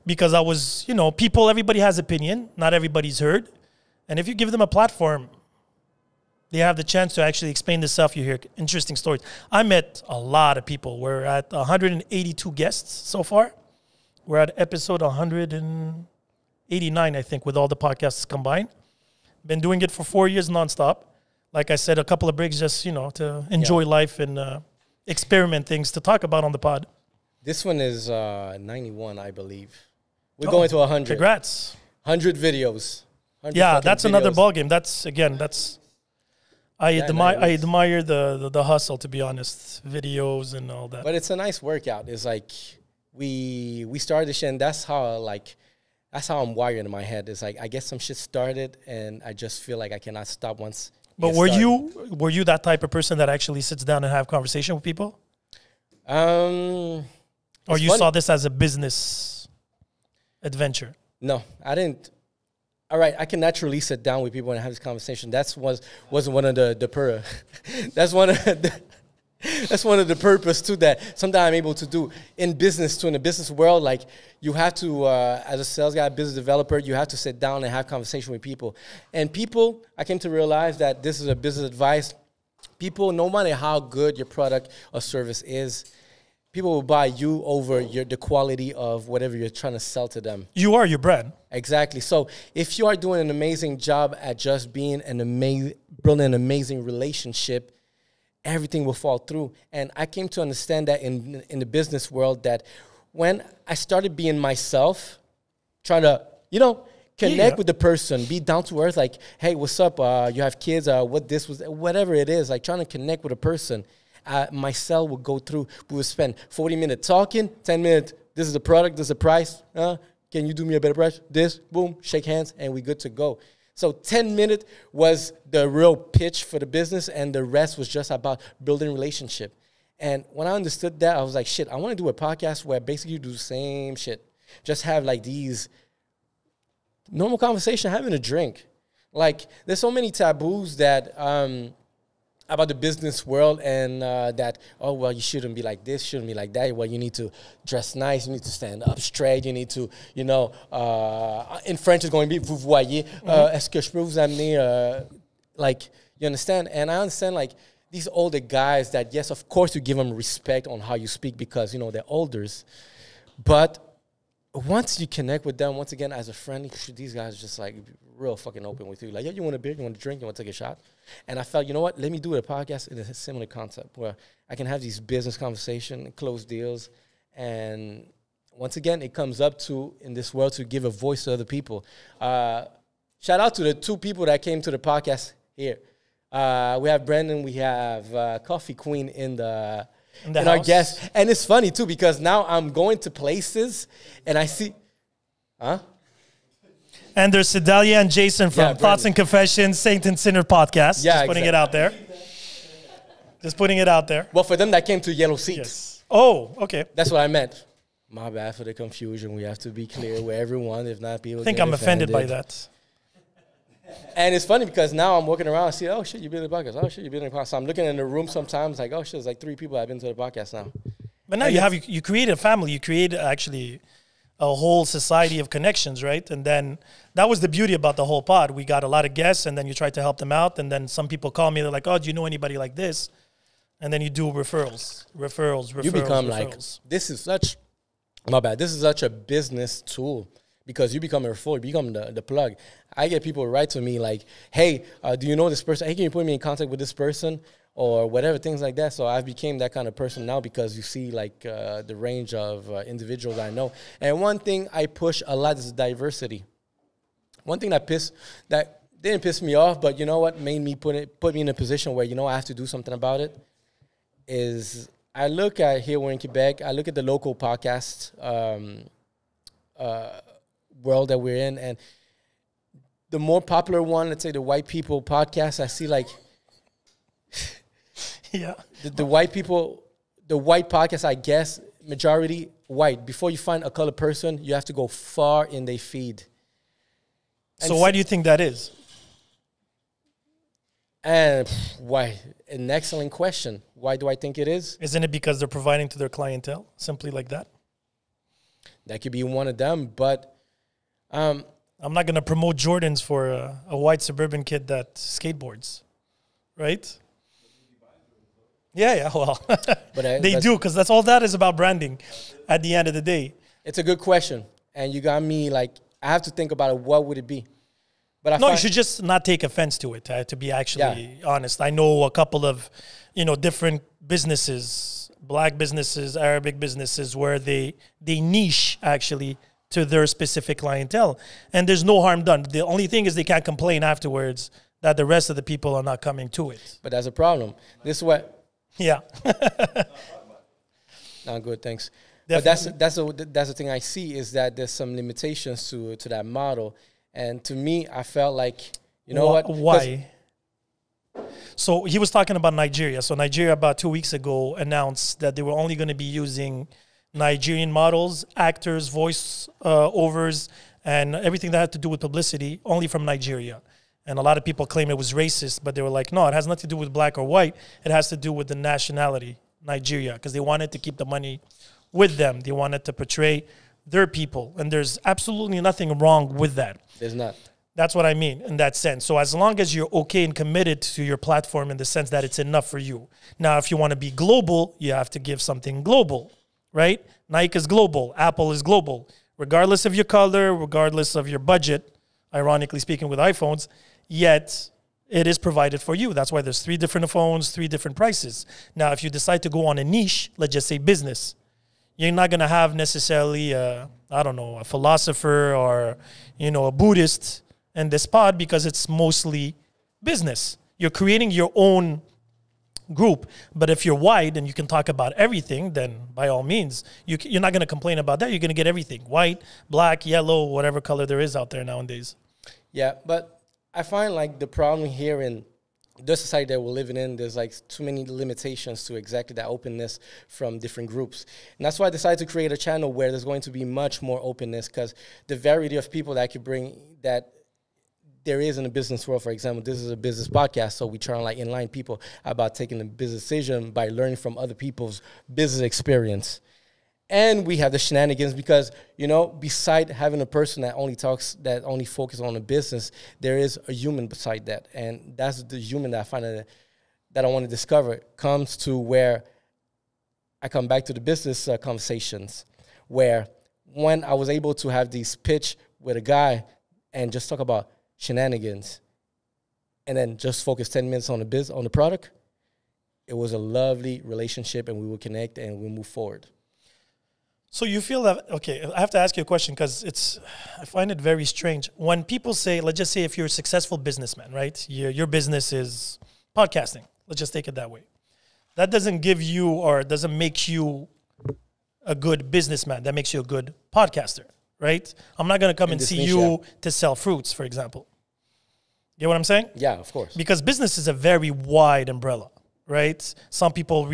Because I was, everybody has opinion. Not everybody's heard. And if you give them a platform, they have the chance to actually explain themselves. You hear interesting stories. I met a lot of people. We're at 182 guests so far. We're at episode 189, I think, with all the podcasts combined. Been doing it for 4 years nonstop. Like I said, a couple of breaks just, to enjoy life and experiment things to talk about on the pod. This one is 91, I believe. We're going to 100. Congrats. 100 videos. 100 yeah, that's videos. Another ballgame. I admire the hustle, to be honest. Videos and all that. But it's a nice workout. It's like we started this shit, and that's how I'm wired in my head. It's like I get some shit started, and I just feel like I cannot stop once. But were you that type of person that actually sits down and have conversation with people? Or you saw this as a business adventure? No, I didn't. All right, I can naturally sit down with people and have this conversation. Wasn't one of the that's one of the purpose too that sometimes I'm able to do in business too. In the business world, like you have to, as a sales guy, business developer, you have to sit down and have conversation with people. And people, I came to realize that this is a business advice. People, no matter how good your product or service is, people will buy you over the quality of whatever you're trying to sell to them. You are your brand. Exactly. So if you are doing an amazing job at just being building an amazing relationship, everything will fall through. And I came to understand that in the business world, that when I started being myself, trying to, connect with the person, be down to earth, like, hey, what's up? You have kids? Whatever it is, like trying to connect with a person. My cell would go through. We would spend 40 minutes talking, 10 minutes. This is the product. This is the price. Can you do me a better price? This, boom, shake hands, and we good to go. So 10 minutes was the real pitch for the business, and the rest was just about building relationship. And when I understood that, I was like, shit, I want to do a podcast where basically you do the same shit. Just have like these normal conversation, having a drink. Like there's so many taboos that about the business world, and that, oh, well, you shouldn't be like this, shouldn't be like that. Well, you need to dress nice, you need to stand up straight, you need to, in French it's going to be, vous voyez, est-ce que je peux vous amener, like, you understand? And I understand, like, these older guys that, yes, of course you give them respect on how you speak because, they're olders. But once you connect with them, once again, as a friend, these guys are just, like, real fucking open with you. Like, yo, you want a beer? You want a drink? You want to take a shot? And I felt, you know what? Let me do a podcast in a similar concept where I can have these business conversations, close deals. And once again, it comes up to, in this world, to give a voice to other people. Shout out to the 2 people that came to the podcast here. We have Brandon. We have Coffee Queen in our guest. And it's funny, too, because now I'm going to places and I see... Huh? And there's Sedalia and Jason from Thoughts and Confessions, Saint and Sinner podcast. Yeah, Just putting it out there. Just putting it out there. Well, for them that came to Yellow Seat. Yes. Oh, okay. That's what I meant. My bad for the confusion. We have to be clear with everyone. If not, people I think get I'm offended by that. And it's funny because now I'm walking around and see, oh, shit, you've been in the podcast. Oh, shit, you've been in the podcast. So I'm looking in the room sometimes like, oh, shit, there's like 3 people that have been to the podcast now. But now you create a family. You create actually a whole society of connections, right? And then that was the beauty about the whole pod. We got a lot of guests, and then you try to help them out. And then some people call me. They're like, oh, do you know anybody like this? And then you do referrals. You become like, this is such, my bad, this is such a business tool because you become a referral, you become the plug. I get people write to me like, hey, do you know this person? Hey, can you put me in contact with this person? Or whatever, things like that. So I've became that kind of person now because you see like the range of individuals I know. And one thing I push a lot is diversity. One thing that didn't piss me off, but you know what made me put me in a position where, you know, I have to do something about it, is I look at here we're in Quebec, I look at the local podcast world that we're in, and the more popular one, let's say the white people podcast, I see like, yeah, the white people, the white podcast, I guess, majority white. Before you find a colored person, you have to go far in their feed. And so why do you think that is? And why? An excellent question. Why do I think it is? Isn't it because they're providing to their clientele? Simply like that? That could be one of them, but I'm not going to promote Jordans for a white suburban kid that skateboards, right? Yeah, well, but they do, because that's all that is about branding at the end of the day. It's a good question, and you got me like, I have to think about it. What would it be? But you should just not take offense to it, to be actually honest. I know a couple of, different businesses, black businesses, Arabic businesses, where they niche actually to their specific clientele. And there's no harm done. The only thing is they can't complain afterwards that the rest of the people are not coming to it. But that's a problem. This is what... Yeah. Not good, thanks. Definitely. But that's the thing I see is that there's some limitations to that model. And to me, I felt like, you know what? Why? So he was talking about Nigeria. So Nigeria about 2 weeks ago announced that they were only going to be using Nigerian models, actors, voice overs, and everything that had to do with publicity only from Nigeria. And a lot of people claim it was racist, but they were like, no, it has nothing to do with black or white. It has to do with the nationality, Nigeria, because they wanted to keep the money with them. They wanted to portray their people. And there's absolutely nothing wrong with that. There's not. That's what I mean in that sense. So as long as you're okay and committed to your platform in the sense that it's enough for you. Now, if you want to be global, you have to give something global, right? Nike is global. Apple is global. Regardless of your color, regardless of your budget, ironically speaking with iPhones, yet it is provided for you. That's why there's 3 different phones, 3 different prices. Now, if you decide to go on a niche, let's just say business, you're not going to have necessarily, a philosopher or, a Buddhist in this pod because it's mostly business. You're creating your own group. But if you're white and you can talk about everything, then by all means, you're not going to complain about that. You're going to get everything. White, black, yellow, whatever color there is out there nowadays. Yeah, but I find like the problem here in the society that we're living in, there's like too many limitations to exactly that openness from different groups. And that's why I decided to create a channel where there's going to be much more openness because the variety of people that I could bring that there is in the business world. For example, this is a business podcast, so we try to like enlighten people about taking a business decision by learning from other people's business experience. And we have the shenanigans because, beside having a person that only focuses on the business, there is a human beside that. And that's the human that I find that I want to discover comes to where I come back to the business conversations where when I was able to have these pitch with a guy and just talk about shenanigans and then just focus 10 minutes on the product, it was a lovely relationship and we would connect and we move forward. So you feel that, okay, I have to ask you a question because I find it very strange. When people say, let's just say if you're a successful businessman, right? Your business is podcasting. Let's just take it that way. That doesn't give you or doesn't make you a good businessman. That makes you a good podcaster, right? I'm not going to come and see you to sell fruits, for example. You get what I'm saying? Yeah, of course. Because business is a very wide umbrella. right? Some people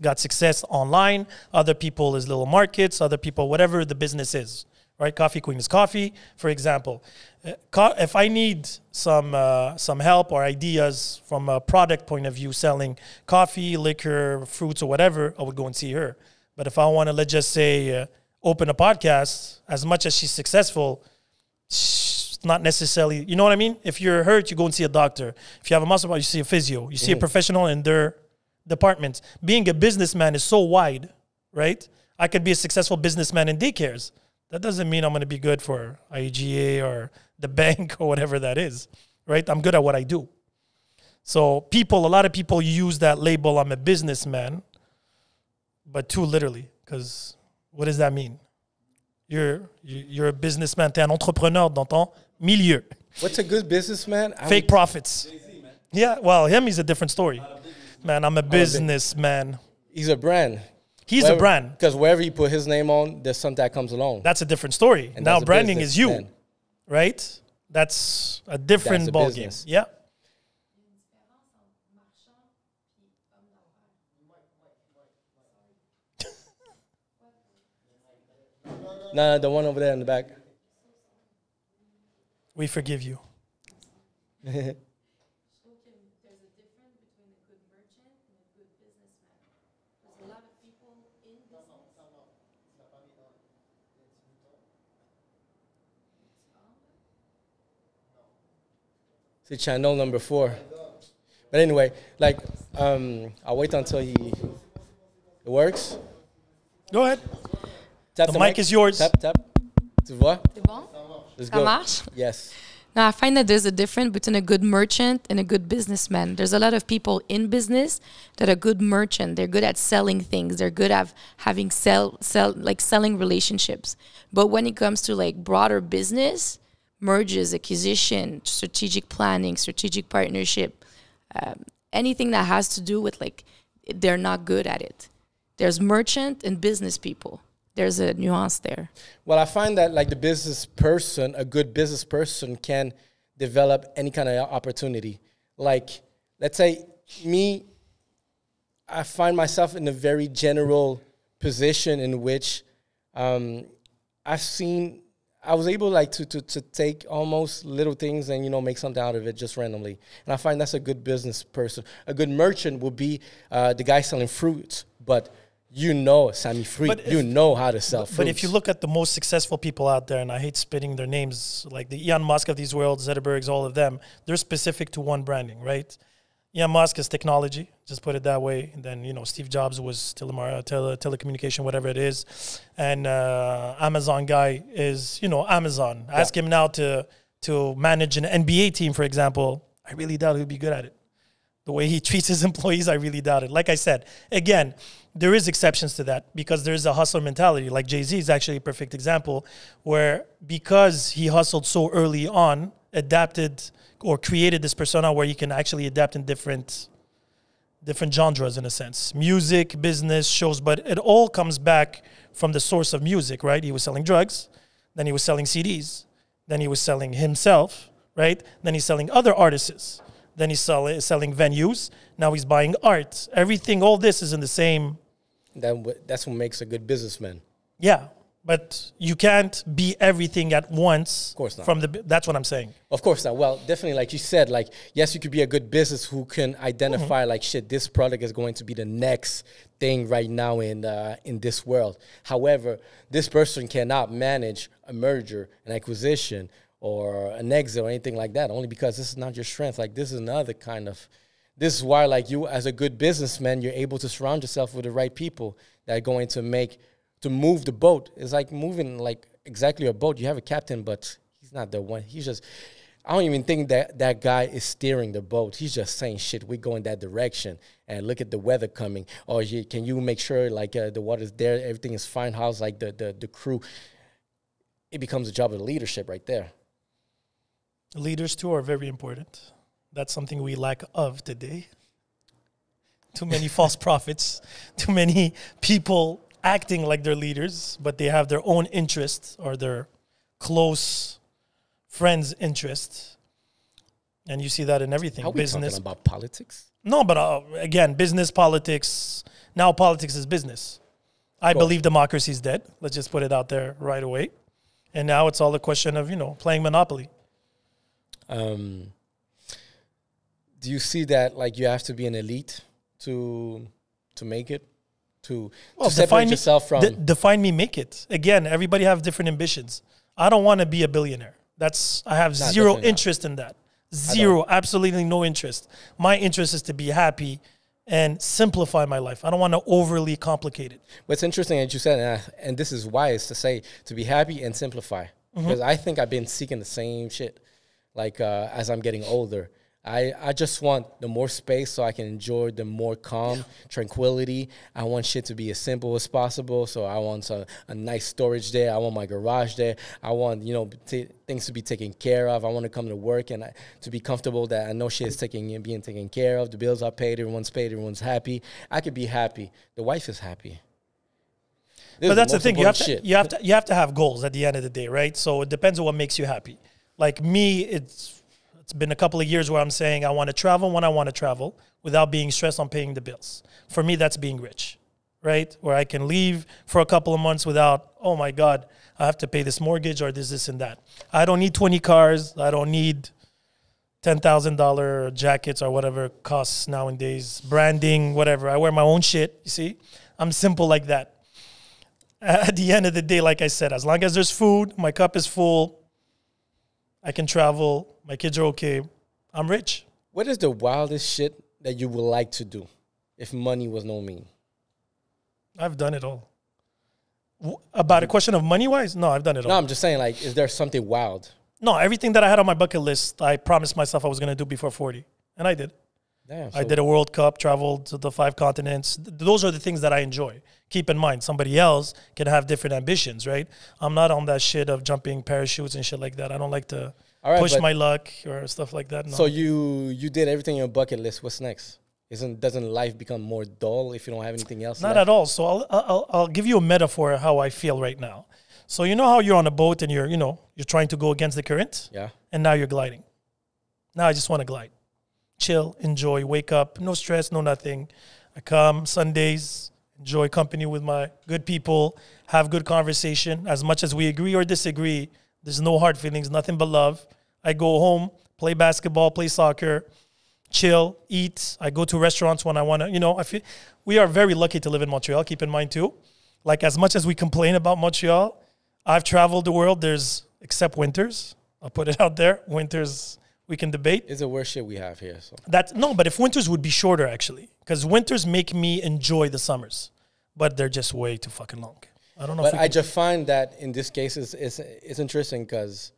got success online. Other people is little markets. Other people, whatever the business is, right? Coffee Queen is coffee, for example. If I need some help or ideas from a product point of view, selling coffee, liquor, fruits, or whatever, I would go and see her. But if I want to, let's just say, open a podcast, as much as she's successful, she's not necessarily, you know what I mean? If you're hurt, you go and see a doctor. If you have a muscle problem, you see a physio. You see a professional in their department. Being a businessman is so wide, right? I could be a successful businessman in daycares. That doesn't mean I'm going to be good for IGA or the bank or whatever that is, right? I'm good at what I do. So a lot of people use that label, I'm a businessman, but too literally, because what does that mean? You're a businessman, t'es un entrepreneur dans ton milieu. What's a good businessman? Fake profits. Yeah, well, him, he's a different story. Man, I'm a businessman. He's a brand. He's a brand. Because wherever you put his name on, there's something that comes along. That's a different story. And now that's a branding is you, businessman. Right? That's a different ballgame. Yeah. No, the one over there in the back. We forgive you. See channel number 4. But anyway, like, I'll wait until it works. Go ahead. Tap the mic is yours. Tap. Tu vois? C'est bon? Let's Ça go. marche? Yes. Now, I find that there's a difference between a good merchant and a good businessman. There's a lot of people in business that are good merchant. They're good at selling things. They're good at having selling relationships. But when it comes to like broader business, mergers, acquisition, strategic planning, strategic partnership, anything that has to do with like, they're not good at it. There's merchant and business people. There's a nuance there. Well, I find that like a good business person can develop any kind of opportunity. Like, let's say me, I find myself in a very general position in which I was able like to take almost little things and, you know, make something out of it just randomly. And I find that's a good business person. A good merchant will be the guy selling fruits, but you know, Sammy Fruit, you know how to sell fruits. But if you look at the most successful people out there, and I hate spitting their names, like the Elon Musk of these worlds, Zetterbergs, all of them, they're specific to one branding, right? Elon Musk is technology, just put it that way. And then, you know, Steve Jobs was telecommunication, whatever it is. And Amazon guy is, you know, Amazon. Yeah. Ask him now to manage an NBA team, for example. I really doubt he'd be good at it. The way he treats his employees, I really doubt it. Like I said, again, there is exceptions to that because there's a hustler mentality. Like Jay-Z is actually a perfect example where because he hustled so early on, adapted or created this persona where he can actually adapt in different genres in a sense. Music, business, shows, but it all comes back from the source of music, right? He was selling drugs, then he was selling CDs, then he was selling himself, right? Then he's selling other artists. Then he's selling venues. Now he's buying art. Everything, all this is in the same. That's what makes a good businessman. Yeah, but you can't be everything at once. Of course not. That's what I'm saying. Of course not. Well, definitely, like you said, like, yes, you could be a good business who can identify, like, shit, this product is going to be the next thing right now in this world. However, this person cannot manage a merger, an acquisition, or an exit or anything like that, only because this is not your strength. Like, this is another kind of, this is why, like, you as a good businessman, you're able to surround yourself with the right people that are going to move the boat. It's like moving, like, exactly a boat. You have a captain, but he's not the one. He's just, I don't even think that guy is steering the boat. He's just saying, shit, we go in that direction, and look at the weather coming. Or can you make sure, like, the water's there, everything is fine? How's, like, the crew? It becomes a job of leadership right there. Leaders, too, are very important. That's something we lack of today. Too many false prophets, too many people acting like they're leaders, but they have their own interests or their close friends' interests. And you see that in everything. Are we talking about politics? No, but again, business, politics. Now politics is business. I believe democracy is dead. Let's just put it out there right away. And now it's all a question of, playing Monopoly. Do you see that like you have to be an elite to make it? To separate yourself from... define me, make it. Again, everybody have different ambitions. I don't want to be a billionaire. I have zero interest in that. Zero, absolutely no interest. My interest is to be happy and simplify my life. I don't want to overly complicate it. What's interesting that you said, and this is wise to say, to be happy and simplify. Because I think I've been seeking the same shit, like as I'm getting older. I just want the more space so I can enjoy the more calm, tranquility. I want shit to be as simple as possible. So I want a nice storage there. I want my garage there. I want, things to be taken care of. I want to come to work and to be comfortable that I know shit is being taken care of. The bills are paid. Everyone's happy. I could be happy. The wife is happy. But that's the thing. You have to have goals at the end of the day, right? So it depends on what makes you happy. Like me, it's been a couple of years where I'm saying I want to travel when I want to travel without being stressed on paying the bills. For me, that's being rich, right? Where I can leave for a couple of months without, oh my God, I have to pay this mortgage or this and that. I don't need 20 cars. I don't need $10,000 jackets or whatever it costs nowadays, branding, whatever. I wear my own shit, you see? I'm simple like that. At the end of the day, like I said, as long as there's food, my cup is full, I can travel, my kids are okay, I'm rich. What is the wildest shit that you would like to do if money was no mean? I've done it all. About a question of money-wise? No, I've done it all. No, I'm just saying, like, is there something wild? No, everything that I had on my bucket list, I promised myself I was going to do before 40. And I did. Damn, I did a World Cup, traveled to the 5 continents. Those are the things that I enjoy. Keep in mind, somebody else can have different ambitions, right? I'm not on that shit of jumping parachutes and shit like that. I don't like to push my luck or stuff like that. No. So you did everything on your bucket list. What's next? Doesn't life become more dull if you don't have anything else? Not at all. So I'll give you a metaphor of how I feel right now. So you know how you're on a boat and you're trying to go against the current? Yeah. And now you're gliding. Now I just want to glide. Chill, enjoy, wake up, no stress, no nothing. I come Sundays, enjoy company with my good people, have good conversation. As much as we agree or disagree, there's no hard feelings, nothing but love. I go home, play basketball, play soccer, chill, eat. I go to restaurants when I want to, I feel we are very lucky to live in Montreal. Keep in mind too, like as much as we complain about Montreal, I've traveled the world. Except winters, I'll put it out there. Winters, we can debate. It's the worst shit we have here. So but if winters would be shorter, actually, because winters make me enjoy the summers, but they're just way too fucking long. I don't know. But I just find that in this case, it's interesting because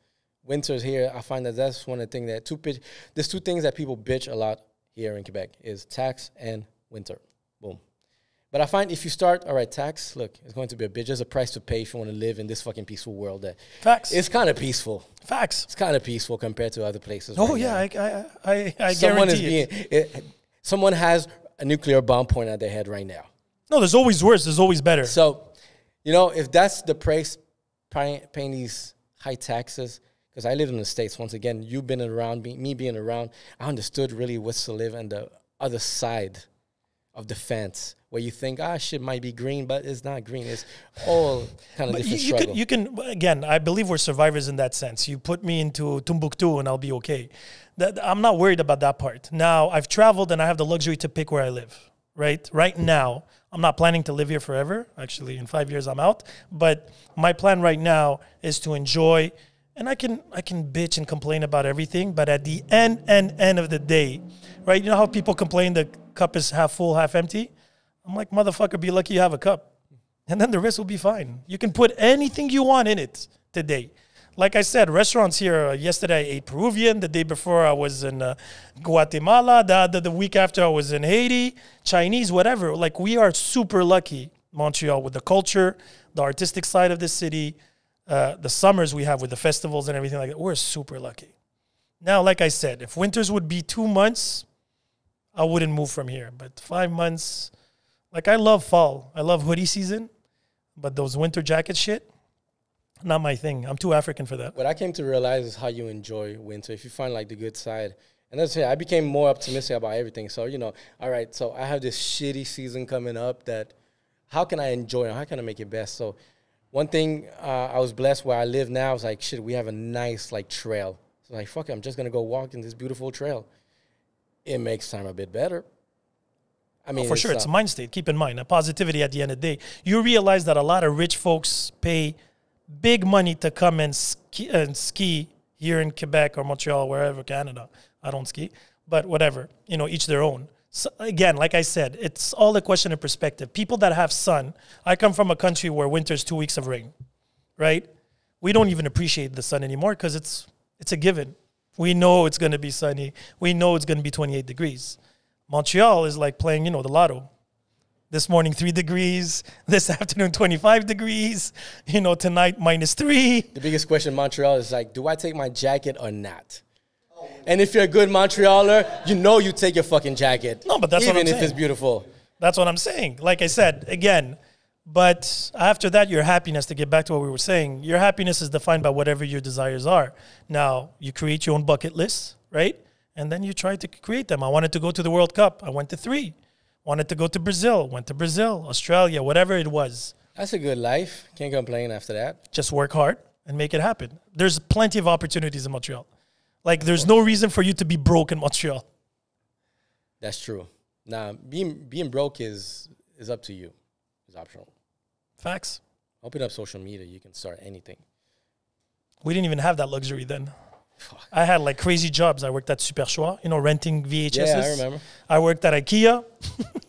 winters here, I find that's one of the things that there's two things that people bitch a lot here in Quebec is tax and winter. Boom. But I find if you start, all right, tax, look, it's going to be a bitch. There's a price to pay if you want to live in this fucking peaceful world. That Facts. It's kind of peaceful. Facts. It's kind of peaceful compared to other places. Oh, right yeah, now. I guarantee it. Someone has a nuclear bomb pointed at their head right now. No, there's always worse. There's always better. So, if that's the price, paying these high taxes, because I live in the States, once again, you've been around, me being around, I understood really what's to live on the other side of the fence, where you think, shit might be green, but it's not green. It's all kind of different struggle. You can, again, I believe we're survivors in that sense. You put me into Timbuktu and I'll be okay. I'm not worried about that part. Now, I've traveled and I have the luxury to pick where I live, right? Right now, I'm not planning to live here forever. Actually, in 5 years, I'm out. But my plan right now is to enjoy, and I can bitch and complain about everything, but at the end of the day, right? You know how people complain the cup is half full, half empty? I'm like, motherfucker, be lucky you have a cup. And then the rest will be fine. You can put anything you want in it today. Like I said, restaurants here, yesterday I ate Peruvian. The day before I was in Guatemala. The week after I was in Haiti, Chinese, whatever. Like we are super lucky, Montreal, with the culture, the artistic side of the city, the summers we have with the festivals and everything like that. We're super lucky. Now, like I said, if winters would be 2 months, I wouldn't move from here. But 5 months, like I love fall. I love hoodie season. But those winter jacket shit, not my thing. I'm too African for that. What I came to realize is how you enjoy winter. If you find like the good side And that's it. I became more optimistic about everything. So, all right, so I have this shitty season coming up that how can I enjoy it? How can I make it best? So one thing I was blessed where I live now. I was like, shit, we have a nice, like, trail. So, like, fuck it, I'm just going to go walk in this beautiful trail. It makes time a bit better. I mean, for sure, it's a mind state. Keep in mind, a positivity at the end of the day. You realize that a lot of rich folks pay big money to come and ski here in Quebec or Montreal, wherever, Canada. I don't ski, but whatever, each their own. So again, like I said, it's all a question of perspective. People that have sun, I come from a country where winter's 2 weeks of rain, right? We don't even appreciate the sun anymore because it's a given. We know it's going to be sunny. We know it's going to be 28 degrees. Montreal is like playing, the lotto. This morning, 3 degrees. This afternoon, 25 degrees. Tonight, -3. The biggest question in Montreal is like, do I take my jacket or not? And if you're a good Montrealer, you take your fucking jacket. No, but that's what I'm saying. Even if it's beautiful. That's what I'm saying. Like I said, again, but after that, your happiness, to get back to what we were saying, your happiness is defined by whatever your desires are. Now, you create your own bucket list, right? And then you try to create them. I wanted to go to the World Cup. I went to 3. Wanted to go to Brazil. Went to Brazil, Australia, whatever it was. That's a good life. Can't complain after that. Just work hard and make it happen. There's plenty of opportunities in Montreal. Like, there's no reason for you to be broke in Montreal. That's true. Nah, being broke is up to you. It's optional. Facts. Open up social media. You can start anything. We didn't even have that luxury then. I had like crazy jobs. I worked at Super Choix, renting VHSs. Yeah, I remember. I worked at IKEA.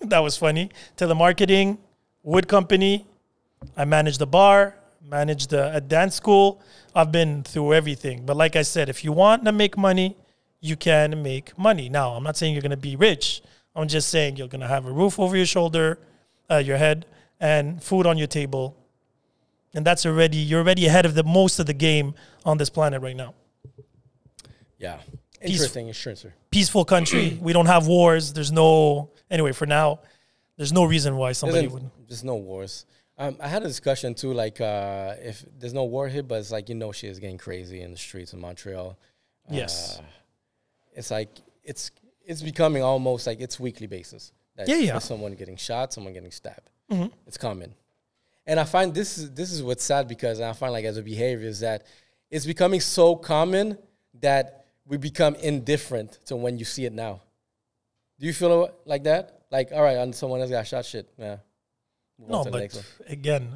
That was funny. Telemarketing, wood company. I managed the bar, managed a dance school. I've been through everything. But like I said, if you want to make money, you can make money. Now, I'm not saying you're going to be rich. I'm just saying you're going to have a roof over your shoulder, your head, and food on your table. And you're already ahead of most of the game on this planet right now. Yeah. Interesting. Peaceful country. We don't have wars. Anyway, for now, there's no reason why somebody would. There's no wars. I had a discussion too, like if there's no war here, but it's like, shit is getting crazy in the streets of Montreal. Yes. It's like, it's becoming almost like it's weekly basis. There's someone getting shot, someone getting stabbed. Mm-hmm. It's common. And I find this is what's sad, because I find like as a behavior is that it's becoming so common that we become indifferent to when you see it now. Do you feel like that? Like, all right, someone else got shot, shit. Yeah. No, but again,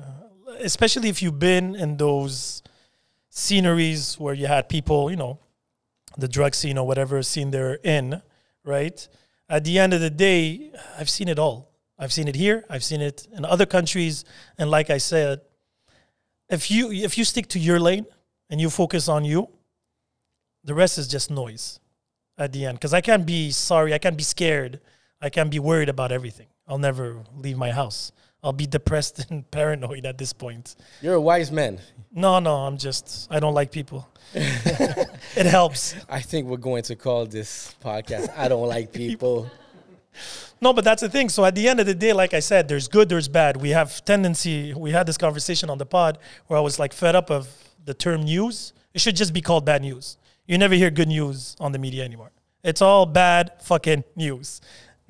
especially if you've been in those sceneries where you had people, the drug scene or whatever scene they're in, right? At the end of the day, I've seen it all. I've seen it here. I've seen it in other countries. And like I said, if you stick to your lane and you focus on you, the rest is just noise at the end. Because I can't be sorry. I can't be scared. I can't be worried about everything. I'll never leave my house. I'll be depressed and paranoid at this point. You're a wise man. No, I don't like people. It helps. I think we're going to call this podcast, I Don't Like People. No, but that's the thing. So at the end of the day, like I said, there's good, there's bad. We had this conversation on the pod where I was like fed up of the term news. It should just be called bad news. You never hear good news on the media anymore. It's all bad fucking news.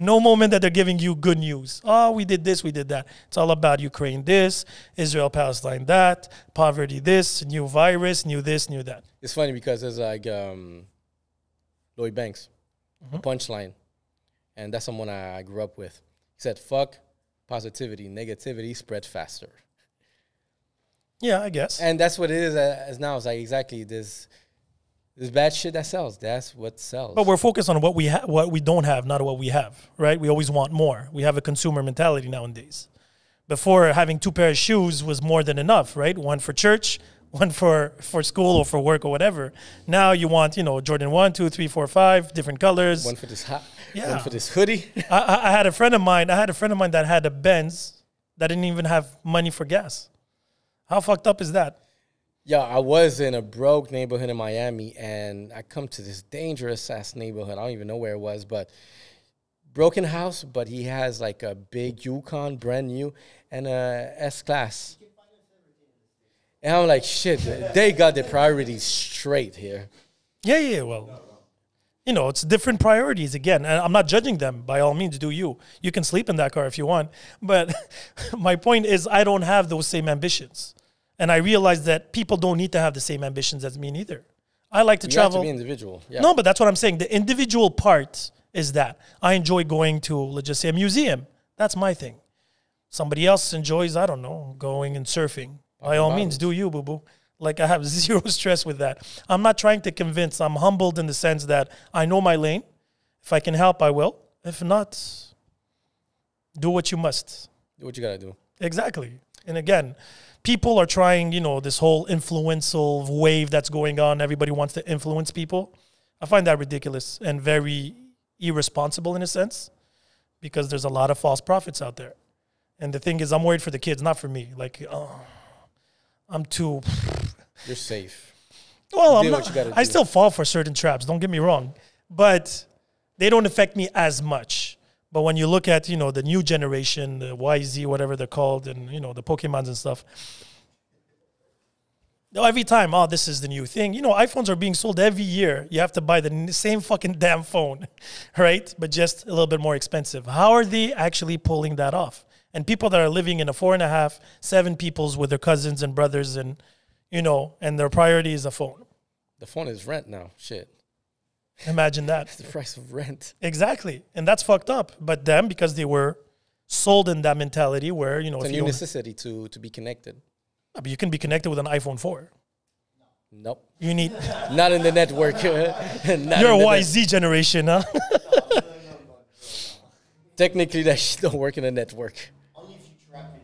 No moment that they're giving you good news. Oh, we did this, we did that. It's all about Ukraine this, Israel, Palestine that, poverty this, new virus, new this, new that. It's funny because there's like Lloyd Banks, punchline. And that's someone I grew up with. He said, fuck positivity, negativity spread faster. Yeah, I guess. And that's what it is as now. It's like exactly this bad shit that sells. That's what sells. But we're focused on what we don't have, not what we have, right? We always want more. We have a consumer mentality nowadays. Before, having 2 pairs of shoes was more than enough, right? One for church, one for school or for work or whatever. Now you want, Jordan 1, 2, 3, 4, 5, different colors. One for this hat. Yeah. One for this hoodie. I had a friend of mine that had a Benz that didn't even have money for gas. How fucked up is that? Yeah, I was in a broke neighborhood in Miami, and I come to this dangerous-ass neighborhood. I don't even know where it was, but broken house, but he has like a big Yukon, brand new, and a S-Class. And I'm like, shit, they got their priorities straight here. Yeah, well. you know, it's different priorities again. And I'm not judging them. By all means, do you. You can sleep in that car if you want. But my point is I don't have those same ambitions. And I realize that people don't need to have the same ambitions as me neither. I like to travel. You have to be individual. Yeah. No, but that's what I'm saying. The individual part is that I enjoy going to, let's just say, a museum. That's my thing. Somebody else enjoys, I don't know, going and surfing. By all means, do you, boo-boo. Like, I have zero stress with that. I'm not trying to convince. I'm humbled in the sense that I know my lane. If I can help, I will. If not, do what you must. Do what you got to do. Exactly. And again, people are trying, you know, this whole influential wave that's going on. Everybody wants to influence people. I find that ridiculous and very irresponsible in a sense because there's a lot of false prophets out there. And the thing is, I'm worried for the kids, not for me. Like, I'm too... You're safe. Well, I'm not, I still fall for certain traps, don't get me wrong. But they don't affect me as much. But when you look at, you know, the new generation, the YZ, whatever they're called, and, you know, the Pokemons and stuff, every time, oh, this is the new thing. You know, iPhones are being sold every year. You have to buy the same fucking damn phone, right? But just a little bit more expensive. How are they actually pulling that off? And people that are living in a 4.5, 7 peoples with their cousins and brothers and, you know, and their priority is a phone. The phone is rent now. Shit. Imagine that. That's the price of rent. Exactly. And that's fucked up. But them, because they were sold in that mentality where, you know, it's a new necessity to be connected. But you can be connected with an iPhone 4. Nope. You need... Not in the network. You're a YZ generation, huh? Technically, that shit don't work in a network. Only if you track it.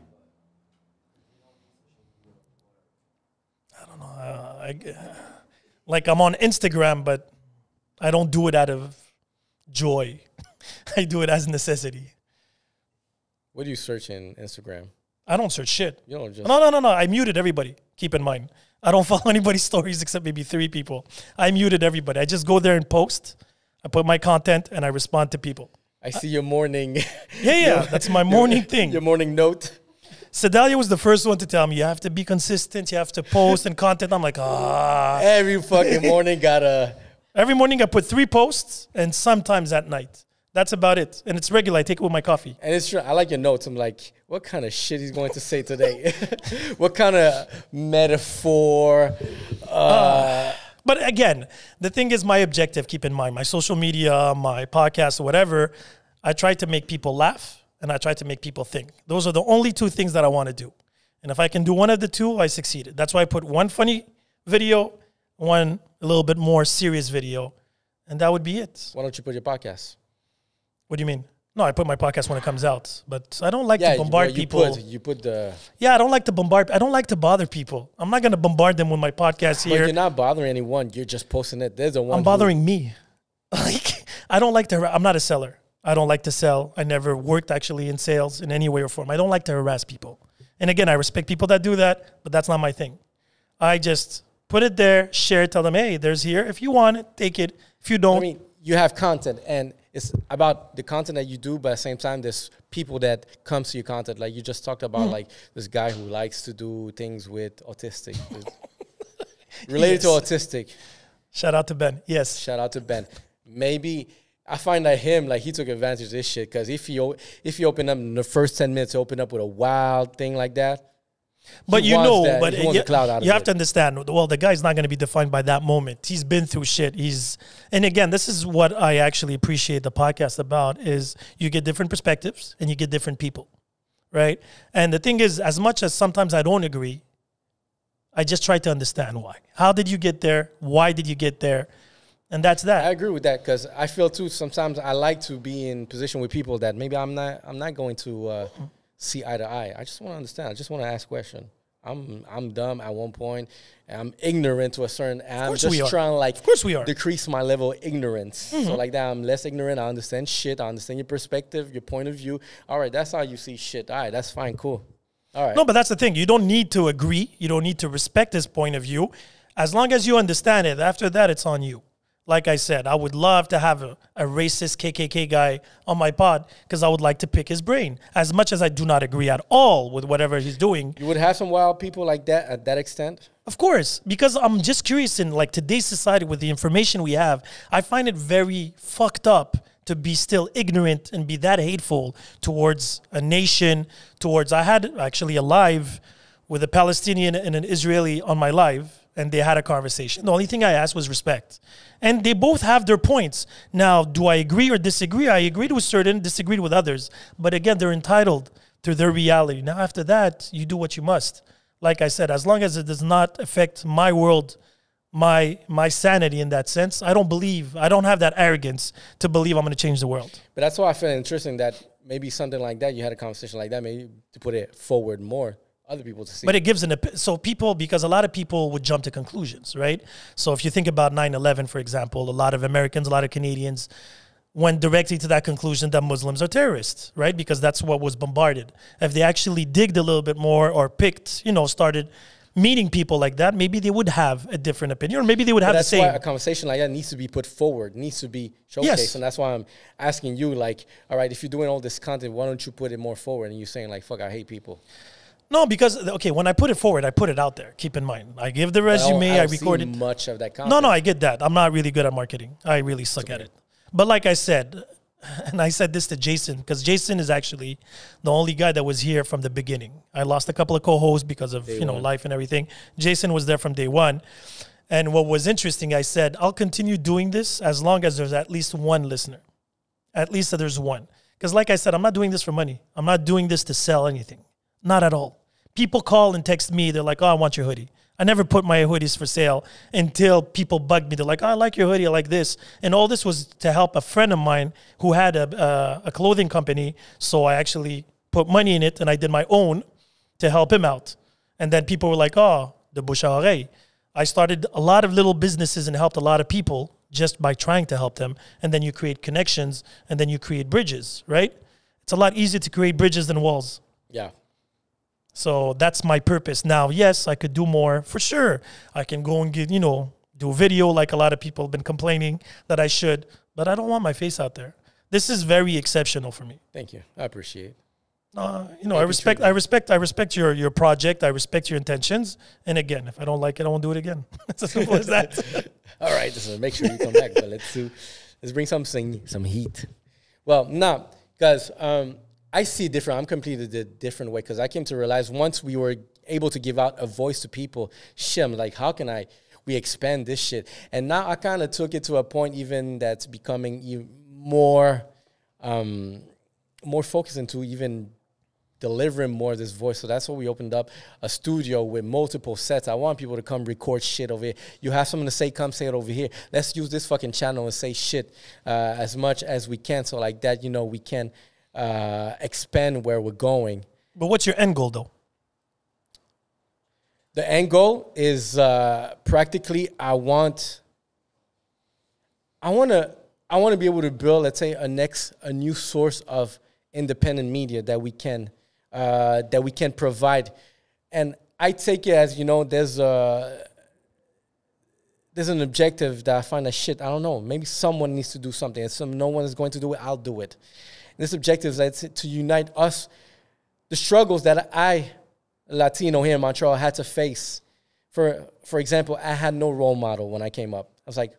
I don't know. Like I'm on Instagram, but I don't do it out of joy. I do it as necessity. What do you search in Instagram? I don't search shit. You don't just... No. I muted everybody. Keep in mind. I don't follow anybody's stories except maybe 3 people. I muted everybody. I just go there and post. I put my content and I respond to people. I see your morning. Yeah. That's my morning thing. Your morning note. Sedalia was the first one to tell me, you have to be consistent. You have to post and content. I'm like, Every fucking morning Every morning I put 3 posts and sometimes at night. That's about it. And it's regular. I take it with my coffee. And it's true. I like your notes. I'm like, what kind of shit he's going to say today? What kind of metaphor? But again, the thing is my objective, keep in mind, my social media, my podcast, or whatever, I try to make people laugh and I try to make people think. Those are the only 2 things that I want to do. And if I can do one of the 2, I succeeded. That's why I put one funny video, one a little bit more serious video, and that would be it. Why don't you put your podcast? What do you mean? No, I put my podcast when it comes out, but I don't like to bombard people. You put the... Yeah, I don't like to bombard. I don't like to bother people. I'm not going to bombard them with my podcast here. But you're not bothering anyone. You're just posting it. There's the one. I'm bothering me. Like, I don't like to... I'm not a seller. I don't like to sell. I never worked actually in sales in any way or form. I don't like to harass people. And again, I respect people that do that, but that's not my thing. I just put it there, share it, tell them, hey, there's here. If you want it, take it. If you don't... I mean, you have content and... It's about the content that you do, but at the same time, there's people that come to your content. Like you just talked about, like this guy who likes to do things with autistic, related to autistic. Shout out to Ben. Yes. Shout out to Ben. Maybe I find that him, like he took advantage of this shit. Because if he opened up in the first 10 minutes, open up with a wild thing like that. But you know, but you have to understand, well, the guy's not going to be defined by that moment. He's been through shit. And again, this is what I actually appreciate the podcast about is you get different perspectives and you get different people, right? And the thing is, as much as sometimes I don't agree, I just try to understand why. How did you get there? Why did you get there? And that's that. I agree with that because I feel too, sometimes I like to be in position with people that maybe I'm not going to... see eye to eye. I just want to understand. I just want to ask a question. I'm dumb at one point. And I'm ignorant to a certain... I'm just trying to like... Of course we are. Decrease my level of ignorance. So like that, I'm less ignorant. I understand shit. I understand your perspective, your point of view. All right, that's how you see shit. All right, that's fine. Cool. All right. No, but that's the thing. You don't need to agree. You don't need to respect his point of view. As long as you understand it, after that, it's on you. Like I said, I would love to have a racist KKK guy on my pod because I would like to pick his brain. As much as I do not agree at all with whatever he's doing. You would have some wild people like that at that extent? Of course, because I'm just curious in like today's society with the information we have, I find it very fucked up to be still ignorant and be that hateful towards a nation, I had actually a live with a Palestinian and an Israeli on my live, and they had a conversation. The only thing I asked was respect. And they both have their points. Now, do I agree or disagree? I agreed with certain, disagreed with others. But again, they're entitled to their reality. Now, after that, you do what you must. Like I said, as long as it does not affect my world, my sanity in that sense, I don't have that arrogance to believe I'm going to change the world. But that's why I feel interesting that maybe something like that, you had a conversation like that, maybe to put it forward more, other people to see. But it gives because a lot of people would jump to conclusions, right? So if you think about 9/11, for example, a lot of Americans, a lot of Canadians went directly to that conclusion that Muslims are terrorists, right? Because that's what was bombarded. If they actually digged a little bit more or started meeting people like that, maybe they would have a different opinion, or maybe they would have the same. That's why a conversation like that needs to be put forward, needs to be showcased. Yes. And that's why I'm asking you, like, all right, if you're doing all this content, why don't you put it more forward? And you're saying, like, fuck, I hate people. No, because, okay, when I put it forward, I put it out there. Keep in mind. I give the resume, I recorded. Much of that content. No, I get that. I'm not really good at marketing. I really suck at it. But like I said, and I said this to Jason, because Jason is actually the only guy that was here from the beginning. I lost a couple of co-hosts because of, life and everything. Jason was there from day one. And what was interesting, I said, I'll continue doing this as long as there's at least one listener. At least that there's one. Because like I said, I'm not doing this for money. I'm not doing this to sell anything. Not at all. People call and text me. They're like, oh, I want your hoodie. I never put my hoodies for sale until people bugged me. They're like, oh, I like your hoodie. I like this. And all this was to help a friend of mine who had a clothing company. So I actually put money in it and I did my own to help him out. And then people were like, oh, the bouche à oreille. I started a lot of little businesses and helped a lot of people just by trying to help them. And then you create connections and then you create bridges, right? It's a lot easier to create bridges than walls. Yeah. So that's my purpose. Now, yes, I could do more for sure. I can go and get, do video like a lot of people have been complaining that I should, but I don't want my face out there. This is very exceptional for me. Thank you. I appreciate it. I respect your project. I respect your intentions. And again, if I don't like it, I won't do it again. It's as simple as that. All right. So make sure you come back, but let's bring some heat. Well, now, guys, I see different. I'm completely the different way because I came to realize once we were able to give out a voice to people, shit, I'm like, how can we expand this shit? And now I kind of took it to a point even that's becoming even more focused into even delivering more of this voice. So that's why we opened up a studio with multiple sets. I want people to come record shit over here. You have something to say, come say it over here. Let's use this fucking channel and say shit as much as we can. So like that, we can expand where we're going. But what's your end goal, though? The end goal is practically I want to be able to build, let's say, a new source of independent media that we can provide. And I take it as there's an objective that I find that shit, I don't know, maybe someone needs to do something, and no one is going to do it, I'll do it. This objective is to unite us, the struggles that I, Latino here in Montreal, had to face. For example, I had no role model when I came up. I was like,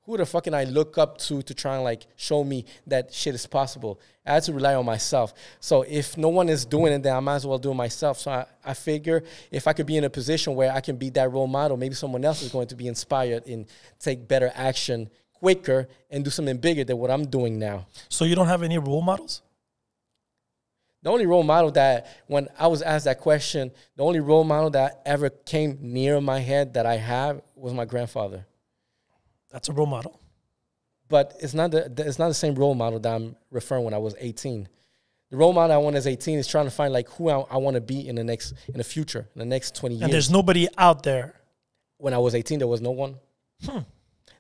who the fuck can I look up to try and like show me that shit is possible? I had to rely on myself. So if no one is doing it, then I might as well do it myself. So I figure if I could be in a position where I can be that role model, maybe someone else is going to be inspired and take better action quicker and do something bigger than what I'm doing now. So you don't have any role models? The only role model that, when I was asked that question, the only role model that ever came near my head that I have was my grandfather. That's a role model. But it's not the same role model that I'm referring when I was 18. The role model I want as 18 is trying to find like who I want to be in the future, in the next 20 years. And there's nobody out there. When I was 18, there was no one.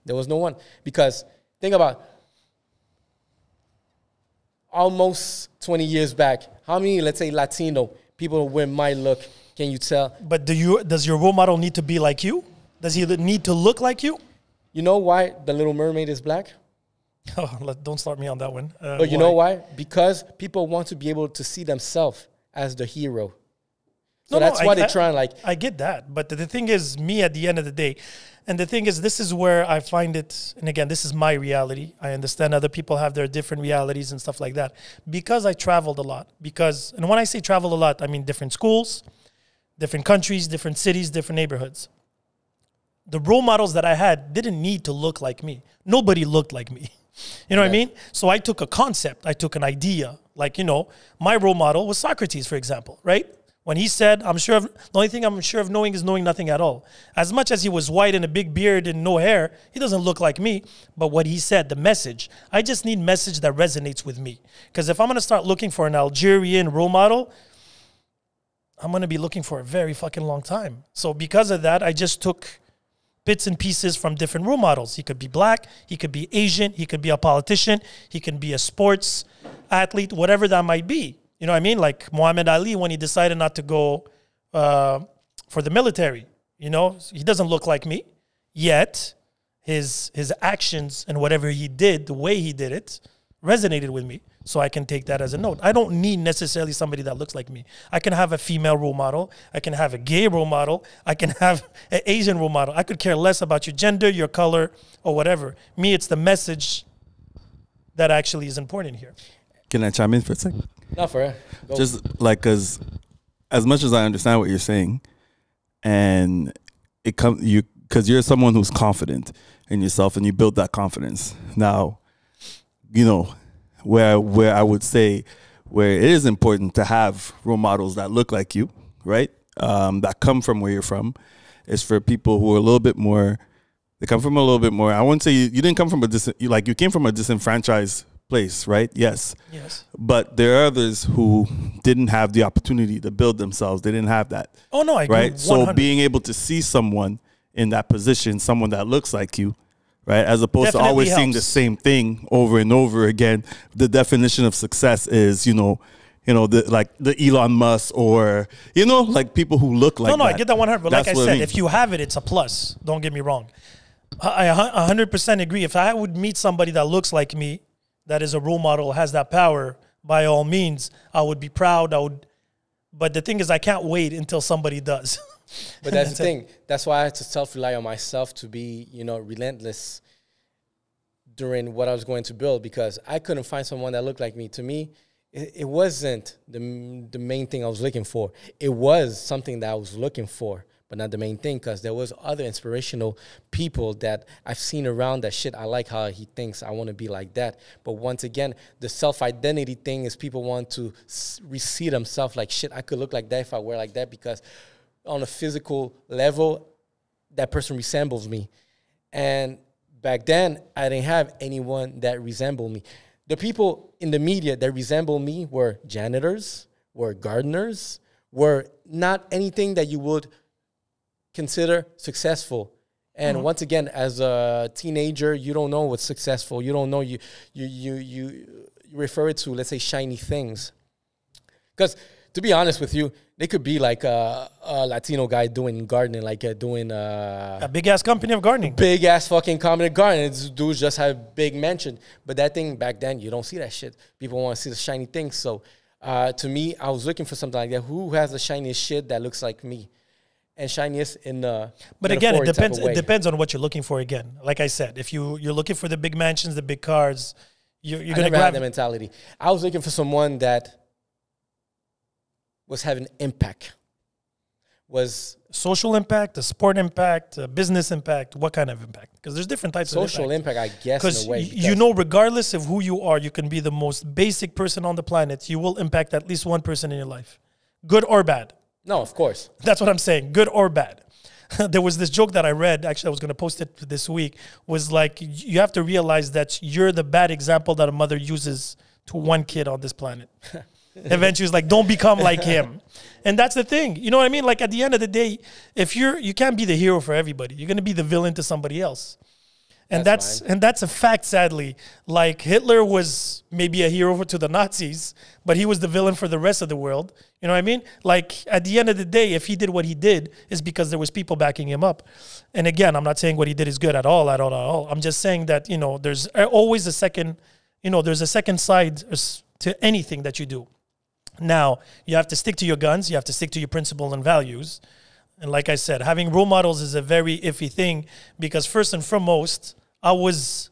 There was no one. Because think about almost 20 years back, how many, let's say, Latino people with my look can you tell? But does your role model need to be like you? Does he need to look like you? You know why the Little Mermaid is black? Oh, don't start me on that one. But you know why? Because people want to be able to see themselves as the hero. So that's why they're trying, like... I get that. But the thing is, me at the end of the day, and the thing is, this is where I find it, and again, this is my reality. I understand other people have their different realities and stuff like that. Because I traveled a lot. And when I say travel a lot, I mean different schools, different countries, different cities, different neighborhoods. The role models that I had didn't need to look like me. Nobody looked like me. You know what I mean? So I took a concept. I took an idea. Like, my role model was Socrates, for example, right? When he said, the only thing I'm sure of knowing is knowing nothing at all. As much as he was white and a big beard and no hair, he doesn't look like me. But what he said, the message, I just need message that resonates with me. Because if I'm going to start looking for an Algerian role model, I'm going to be looking for a very fucking long time. So because of that, I just took bits and pieces from different role models. He could be black, he could be Asian, he could be a politician, he can be a sports athlete, whatever that might be. You know what I mean? Like Muhammad Ali, when he decided not to go for the military, he doesn't look like me, yet his actions and whatever he did, the way he did it, resonated with me. So I can take that as a note. I don't need necessarily somebody that looks like me. I can have a female role model. I can have a gay role model. I can have an Asian role model. I could care less about your gender, your color, or whatever. Me, it's the message that actually is important here. Can I chime in for a second? No, for real. Just like, because as much as I understand what you're saying, and because you're someone who's confident in yourself and you build that confidence. Now, where I would say where it is important to have role models that look like you, right? That come from where you're from, is for people who are a little bit more. They come from a little bit more. I wouldn't say you didn't come from you came from a disenfranchised place, right? Yes. But there are others who didn't have the opportunity to build themselves. They didn't have that. Oh no, I agree. Right. 100. So being able to see someone in that position, someone that looks like you, right, as opposed to always seeing the same thing over and over again. The definition of success is, the Elon Musk or, like people who look like that. No, I get that 100. But like I said, if you have it, it's a plus. Don't get me wrong. I 100% agree. If I would meet somebody that looks like me, that is a role model, has that power, by all means, I would be proud. But the thing is, I can't wait until somebody does. But that's the thing. That's why I had to self-rely on myself to be, relentless during what I was going to build, because I couldn't find someone that looked like me. To me, it wasn't the main thing I was looking for. It was something that I was looking for, but not the main thing, because there was other inspirational people that I've seen around that shit. I like how he thinks. I want to be like that. But once again, the self-identity thing is people want to see themselves like, shit, I could look like that if I wear like that, because on a physical level, that person resembles me. And back then, I didn't have anyone that resembled me. The people in the media that resembled me were janitors, were gardeners, were not anything that you would consider successful. And once again, as a teenager, you don't know what's successful. You don't know, you refer it to, let's say, shiny things. Because to be honest with you, they could be like a Latino guy doing gardening, like doing a big ass company of gardening. Big ass fucking company of gardening. These dudes just have big mansion. But that thing back then, you don't see that shit. People want to see the shiny things. So to me, I was looking for something like that. Who has the shiniest shit that looks like me? And shiniest in the but again, it depends. It depends on what you're looking for. Again, like I said, if you're looking for the big mansions, the big cars, you're gonna grab the mentality. I was looking for someone that was having impact, was social impact, a sport impact, a business impact. What kind of impact? Because there's different types of social impact, I guess, in a way. Because regardless of who you are, you can be the most basic person on the planet. You will impact at least one person in your life, good or bad. No, of course. That's what I'm saying, good or bad. There was this joke that I read, actually I was going to post it this week, was like, you have to realize that you're the bad example that a mother uses to one kid on this planet. Eventually, it's like, don't become like him. And that's the thing. You know what I mean? Like, at the end of the day, if you can't be the hero for everybody. You're going to be the villain to somebody else. And That's that's a fact, sadly. Like, Hitler was maybe a hero to the Nazis, but he was the villain for the rest of the world. You know what I mean? Like, at the end of the day, if he did what he did, it's because there was people backing him up. And again, I'm not saying what he did is good at all, at all, at all. I'm just saying that, you know, there's always a second, you know, there's a second side to anything that you do. Now, you have to stick to your guns. You have to stick to your principles and values. And like I said, having role models is a very iffy thing because first and foremost, I was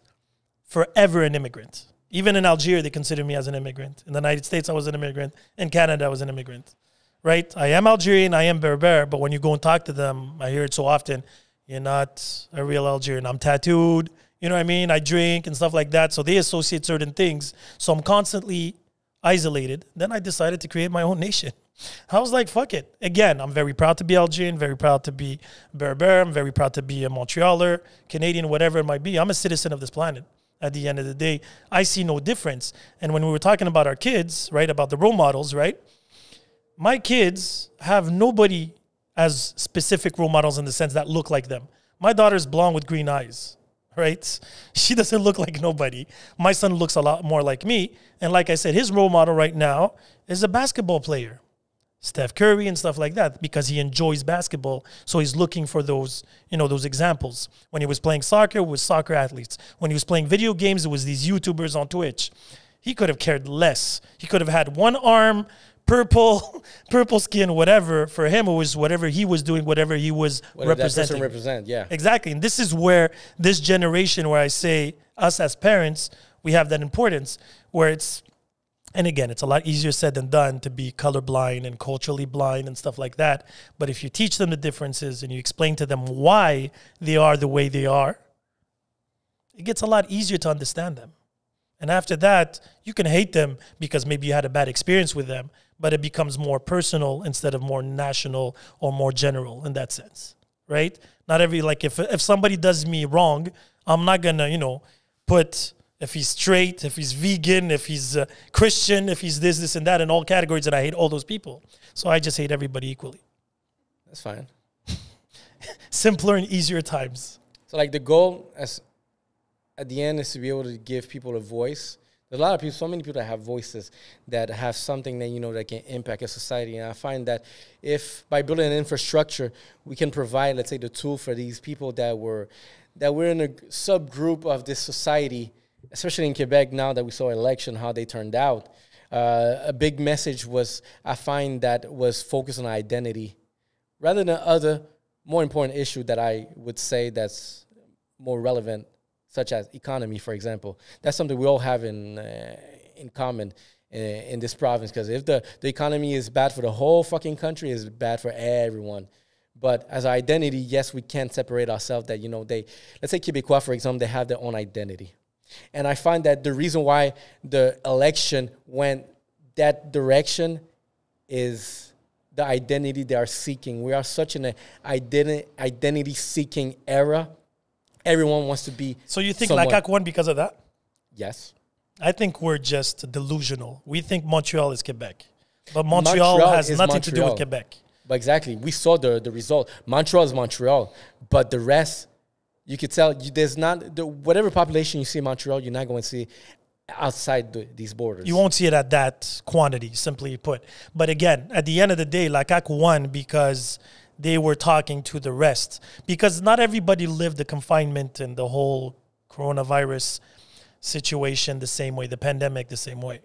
forever an immigrant. Even in Algeria, they consider me as an immigrant. In the United States, I was an immigrant. In Canada, I was an immigrant. Right? I am Algerian, I am Berber, but when you go and talk to them, I hear it so often, you're not a real Algerian. I'm tattooed, you know what I mean? I drink and stuff like that. So they associate certain things. So I'm constantly isolated. Then I decided to create my own nation. I was like, fuck it. Again, I'm very proud to be Algerian, very proud to be Berber. I'm very proud to be a Montrealer, Canadian, whatever it might be. I'm a citizen of this planet. At the end of the day, I see no difference. And when we were talking about our kids, right, about the role models, right, my kids have nobody as specific role models in the sense that look like them. My daughter's blonde with green eyes, right? She doesn't look like nobody. My son looks a lot more like me. And like I said, his role model right now is a basketball player. Steph Curry and stuff like that, because he enjoys basketball. So he's looking for those, you know, those examples. When he was playing soccer, it was soccer athletes. When he was playing video games, it was these YouTubers on Twitch. He could have cared less. He could have had one arm, purple skin, whatever. For him, it was whatever he was doing, whatever he was representing. That person represent, yeah. Exactly. And this is where this generation, where I say us as parents, we have that importance, where it's, and again, it's a lot easier said than done to be colorblind and culturally blind and stuff like that. But if you teach them the differences and you explain to them why they are the way they are, it gets a lot easier to understand them. And after that, you can hate them because maybe you had a bad experience with them, but it becomes more personal instead of more national or more general in that sense, right? Not every, like if somebody does me wrong, I'm not going to, you know, put, if he's straight, if he's vegan, if he's Christian, if he's this, and that, in all categories, and I hate all those people. So I just hate everybody equally. That's fine. Simpler and easier times. So like the goal at the end is to be able to give people a voice. There's a lot of people, so many people that have voices that have something that, you know, that can impact a society. And I find that if by building an infrastructure, we can provide, let's say, the tool for these people that we're in a subgroup of this society, especially in Quebec now that we saw election, how they turned out. A big message was, I find, that was focused on identity rather than other more important issue that I would say that's more relevant, such as economy, for example. That's something we all have in common in this province, because if the economy is bad for the whole fucking country, it's bad for everyone. But as our identity, yes, we can't separate ourselves that, you know, let's say Québécois, for example, they have their own identity. And I find that the reason why the election went that direction is the identity they are seeking. We are such an identity-seeking era. Everyone wants to be So you think someone. Lacac won because of that? Yes. I think we're just delusional. We think Montreal is Quebec. But Montreal has nothing to do with Quebec. But exactly. We saw the result. Montreal is Montreal. But the rest, you could tell, there's not, whatever population you see in Montreal, you're not going to see outside these borders. You won't see it at that quantity, simply put. But again, at the end of the day, Lacac won because they were talking to the rest. Because not everybody lived the confinement and the whole coronavirus situation the same way, the pandemic the same way.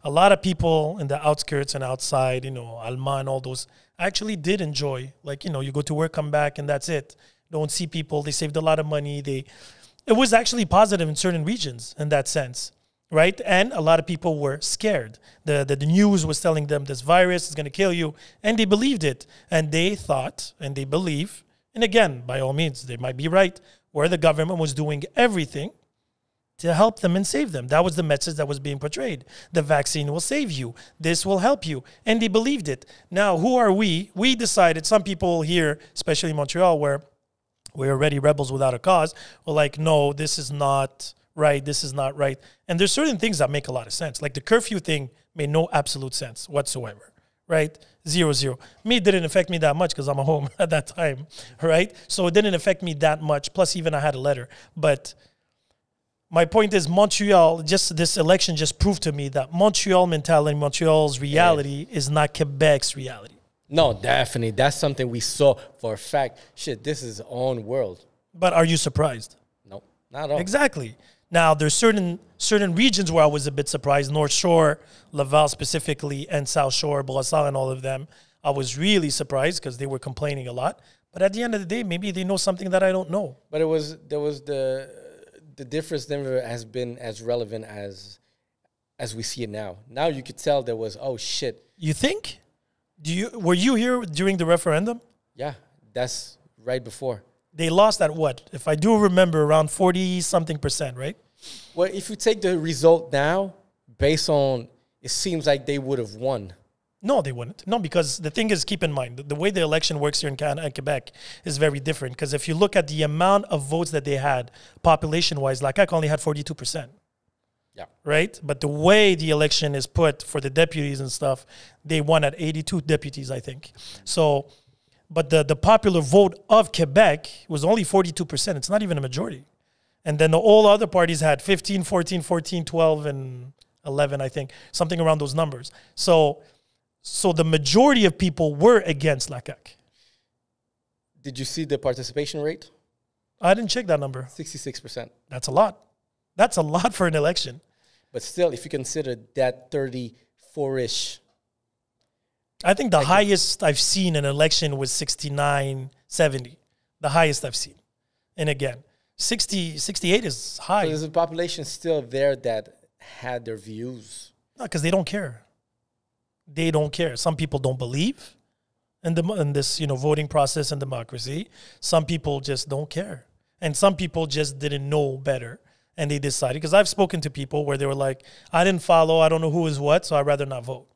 A lot of people in the outskirts and outside, you know, Alma and all those, actually did enjoy. Like, you know, you go to work, come back, and that's it. Don't see people. They saved a lot of money. It was actually positive in certain regions in that sense, right? And a lot of people were scared. The news was telling them this virus is going to kill you, and they believed it. And they thought, and they believe, and again, by all means, they might be right, where the government was doing everything to help them and save them. That was the message that was being portrayed. The vaccine will save you. This will help you. And they believed it. Now, who are we? We decided, some people here, especially in Montreal, where we're already rebels without a cause, were like, no, this is not right. This is not right. And there's certain things that make a lot of sense. Like the curfew thing made no absolute sense whatsoever, right? 0-0. Me, it didn't affect me that much because I'm at home at that time, right? So it didn't affect me that much. Plus, even I had a letter. But My point is Montreal, just this election just proved to me that Montreal mentality, Montreal's reality is not Quebec's reality. No, definitely. That's something we saw for a fact. Shit, this is our own world. But are you surprised? No, not at all. Exactly. Now, there's certain regions where I was a bit surprised. North Shore, Laval specifically, and South Shore, Brossard and all of them. I was really surprised because they were complaining a lot. But at the end of the day, maybe they know something that I don't know. But there was the difference never has been as relevant as we see it now. Now you could tell there was, oh shit. You think? Were you here during the referendum? Yeah, that's right before. They lost at what? If I do remember, around 40-something%, right? Well, if you take the result now, based on, it seems like they would have won. No, they wouldn't. No, because the thing is, keep in mind, the way the election works here in Canada and Quebec is very different. Because if you look at the amount of votes that they had, population-wise, Lacac only had 42%. Yeah. Right? But the way the election is put for the deputies and stuff, they won at 82 deputies, I think. So, but the popular vote of Quebec was only 42%. It's not even a majority. And then all other parties had 15, 14, 14, 12, and 11, I think. Something around those numbers. So the majority of people were against Lacac. Did you see the participation rate? I didn't check that number. 66%. That's a lot. That's a lot for an election. But still, if you consider that 34-ish. I think the highest I've seen in an election was 69, 70. The highest I've seen. And again, 60, 68 is high. So there's a population still there that had their views. No, because they don't care. They don't care. Some people don't believe in this, voting process and democracy. Some people just don't care. And some people just didn't know better. And they decided, because I've spoken to people where they were like, I didn't follow, I don't know who is what, so I'd rather not vote.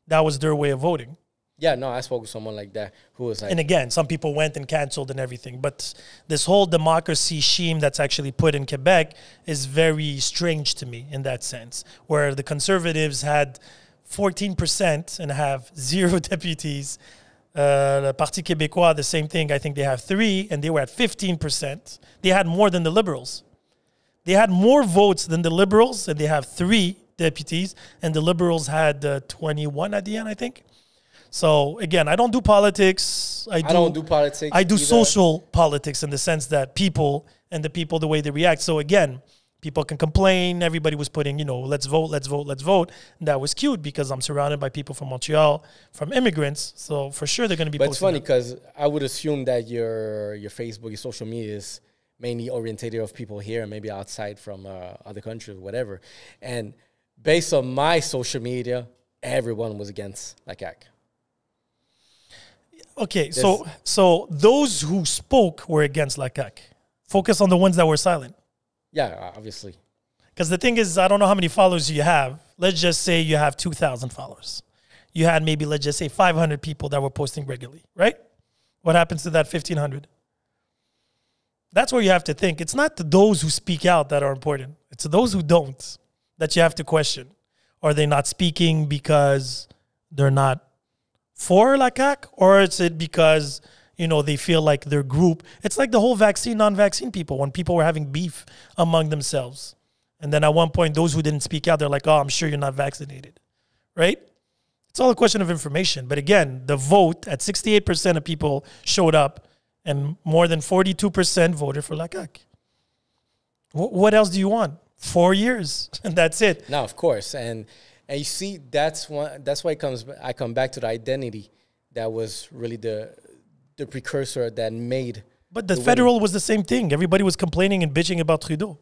That was their way of voting. Yeah, no, I spoke with someone like that who was like... And again, some people went and canceled and everything. But this whole democracy scheme that's actually put in Quebec is very strange to me in that sense, where the Conservatives had 14% and have 0 deputies. The Parti québécois, the same thing. I think they have 3, and they were at 15%. They had more than the Liberals. They had more votes than the Liberals, and they have 3 deputies, and the Liberals had 21 at the end, I think. So, again, I don't do politics. I don't do politics I do either. social politics in the sense that people, the way they react. So, again, people can complain. Everybody was putting, let's vote, let's vote, let's vote. And that was cute because I'm surrounded by people from Montreal, from immigrants. So, for sure, they're going to be But it's funny that. because I would assume that your Facebook, your social media is mainly orientated of people here and maybe outside from other countries, whatever. And based on my social media, everyone was against Lacac. Okay, so those who spoke were against Lacac. Focus on the ones that were silent. Yeah, obviously. Because the thing is, I don't know how many followers you have. Let's just say you have 2,000 followers. You had maybe, let's just say, 500 people that were posting regularly, right? What happens to that 1,500? That's where you have to think. It's not those who speak out that are important. It's those who don't that you have to question. Are they not speaking because they're not for Lacac? Or is it because, they feel like their group... It's like the whole vaccine, non-vaccine people, when people were having beef among themselves. And then at one point, those who didn't speak out, they're like, oh, I'm sure you're not vaccinated. Right? It's all a question of information. But again, the vote at 68% of people showed up and more than 42% voted for Lacac. What else do you want? 4 years, and that's it. No, of course. And you see, that's why I come back to the identity that was really the precursor that made... But the federal was the same thing. Everybody was complaining and bitching about Trudeau.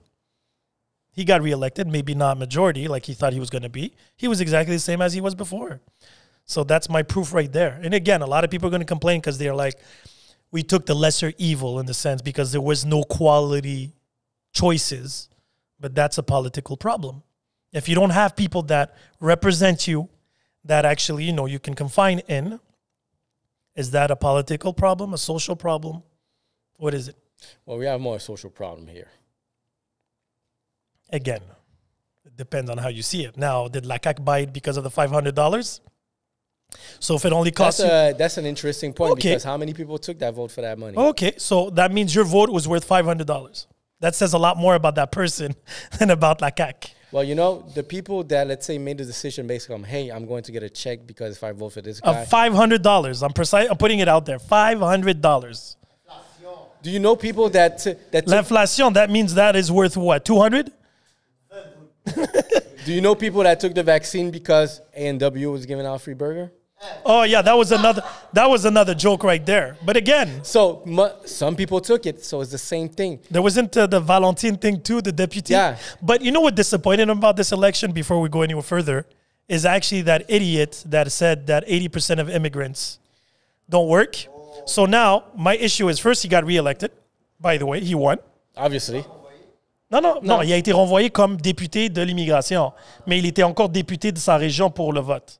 He got reelected, maybe not majority like he thought he was going to be. He was exactly the same as he was before. So that's my proof right there. And again, a lot of people are going to complain because they're like, we took the lesser evil in the sense because there was no quality choices. But that's a political problem. If you don't have people that represent you, that actually, you can confine in, is that a political problem, a social problem? What is it? Well, we have more social problem here. Again, it depends on how you see it. Now, did Lacac buy it because of the $500? So if it only costs that's an interesting point Okay. because how many people took that vote for that money? Okay, so that means your vote was worth $500. That says a lot more about that person than about la CAQ. Well, you know, the people that, let's say, made the decision basically on, hey, I'm going to get a check because if I vote for this guy. $500. I'm putting it out there. $500. Do you know people that... L'inflation, that means that is worth what, 200? Do you know people that took the vaccine because A&W was giving out a free burger? Oh yeah, that was another joke right there. But again, so some people took it, so it's the same thing. There wasn't the Valentine thing too, the deputy. Yeah. But you know what disappointed him about this election? Before we go any further, is actually that idiot that said that 80% of immigrants don't work. So now my issue is first he got reelected. By the way, he won. Obviously. Non, il a été renvoyé comme député de l'immigration, mais il était encore député de sa région pour le vote.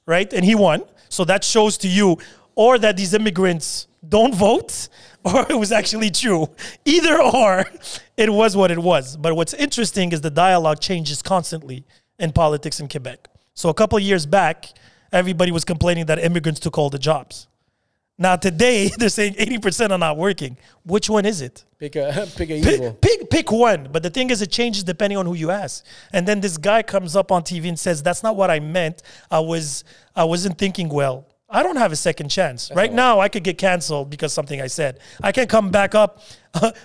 Right? And he won. So that shows to you or that these immigrants don't vote or it was actually true. Either or, it was what it was. But what's interesting is the dialogue changes constantly in politics in Quebec. So a couple of years back, everybody was complaining that immigrants took all the jobs. Now today, they're saying 80% are not working. Which one is it? Pick a evil. Pick one. But the thing is, it changes depending on who you ask. And then this guy comes up on TV and says, that's not what I meant. I wasn't thinking well. I don't have a second chance. Right now, I could get canceled because something I said. I can come back up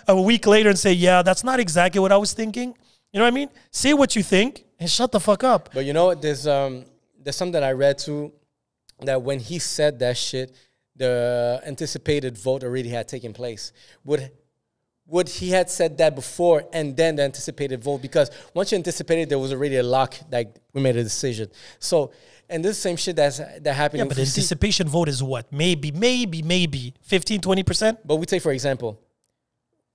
a week later and say, yeah, that's not exactly what I was thinking. You know what I mean? Say what you think and shut the fuck up. But you know, there's something that I read too, that when he said that shit, the anticipated vote already had taken place. Would he had said that before and then the anticipated vote? Because once you anticipated, there was already a lock, like we made a decision. So, and this same shit that happened. Yeah, but the anticipation vote is what? Maybe 15, 20%? But we take, for example,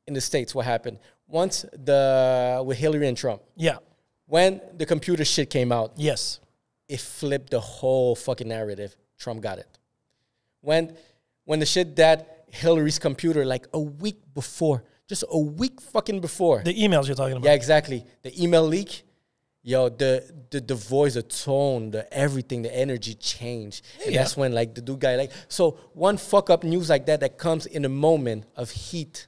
in the States, what happened? Once with Hillary and Trump. Yeah. When the computer shit came out. Yes. It flipped the whole fucking narrative. Trump got it. When the shit that Hillary's computer, like a week before, just a week fucking before. The emails you're talking about. Yeah, exactly. The email leak, yo, the voice, the tone, the everything, the energy changed. Yeah. And that's when, like, the dude guy, like, so one fuck up news like that comes in a moment of heat.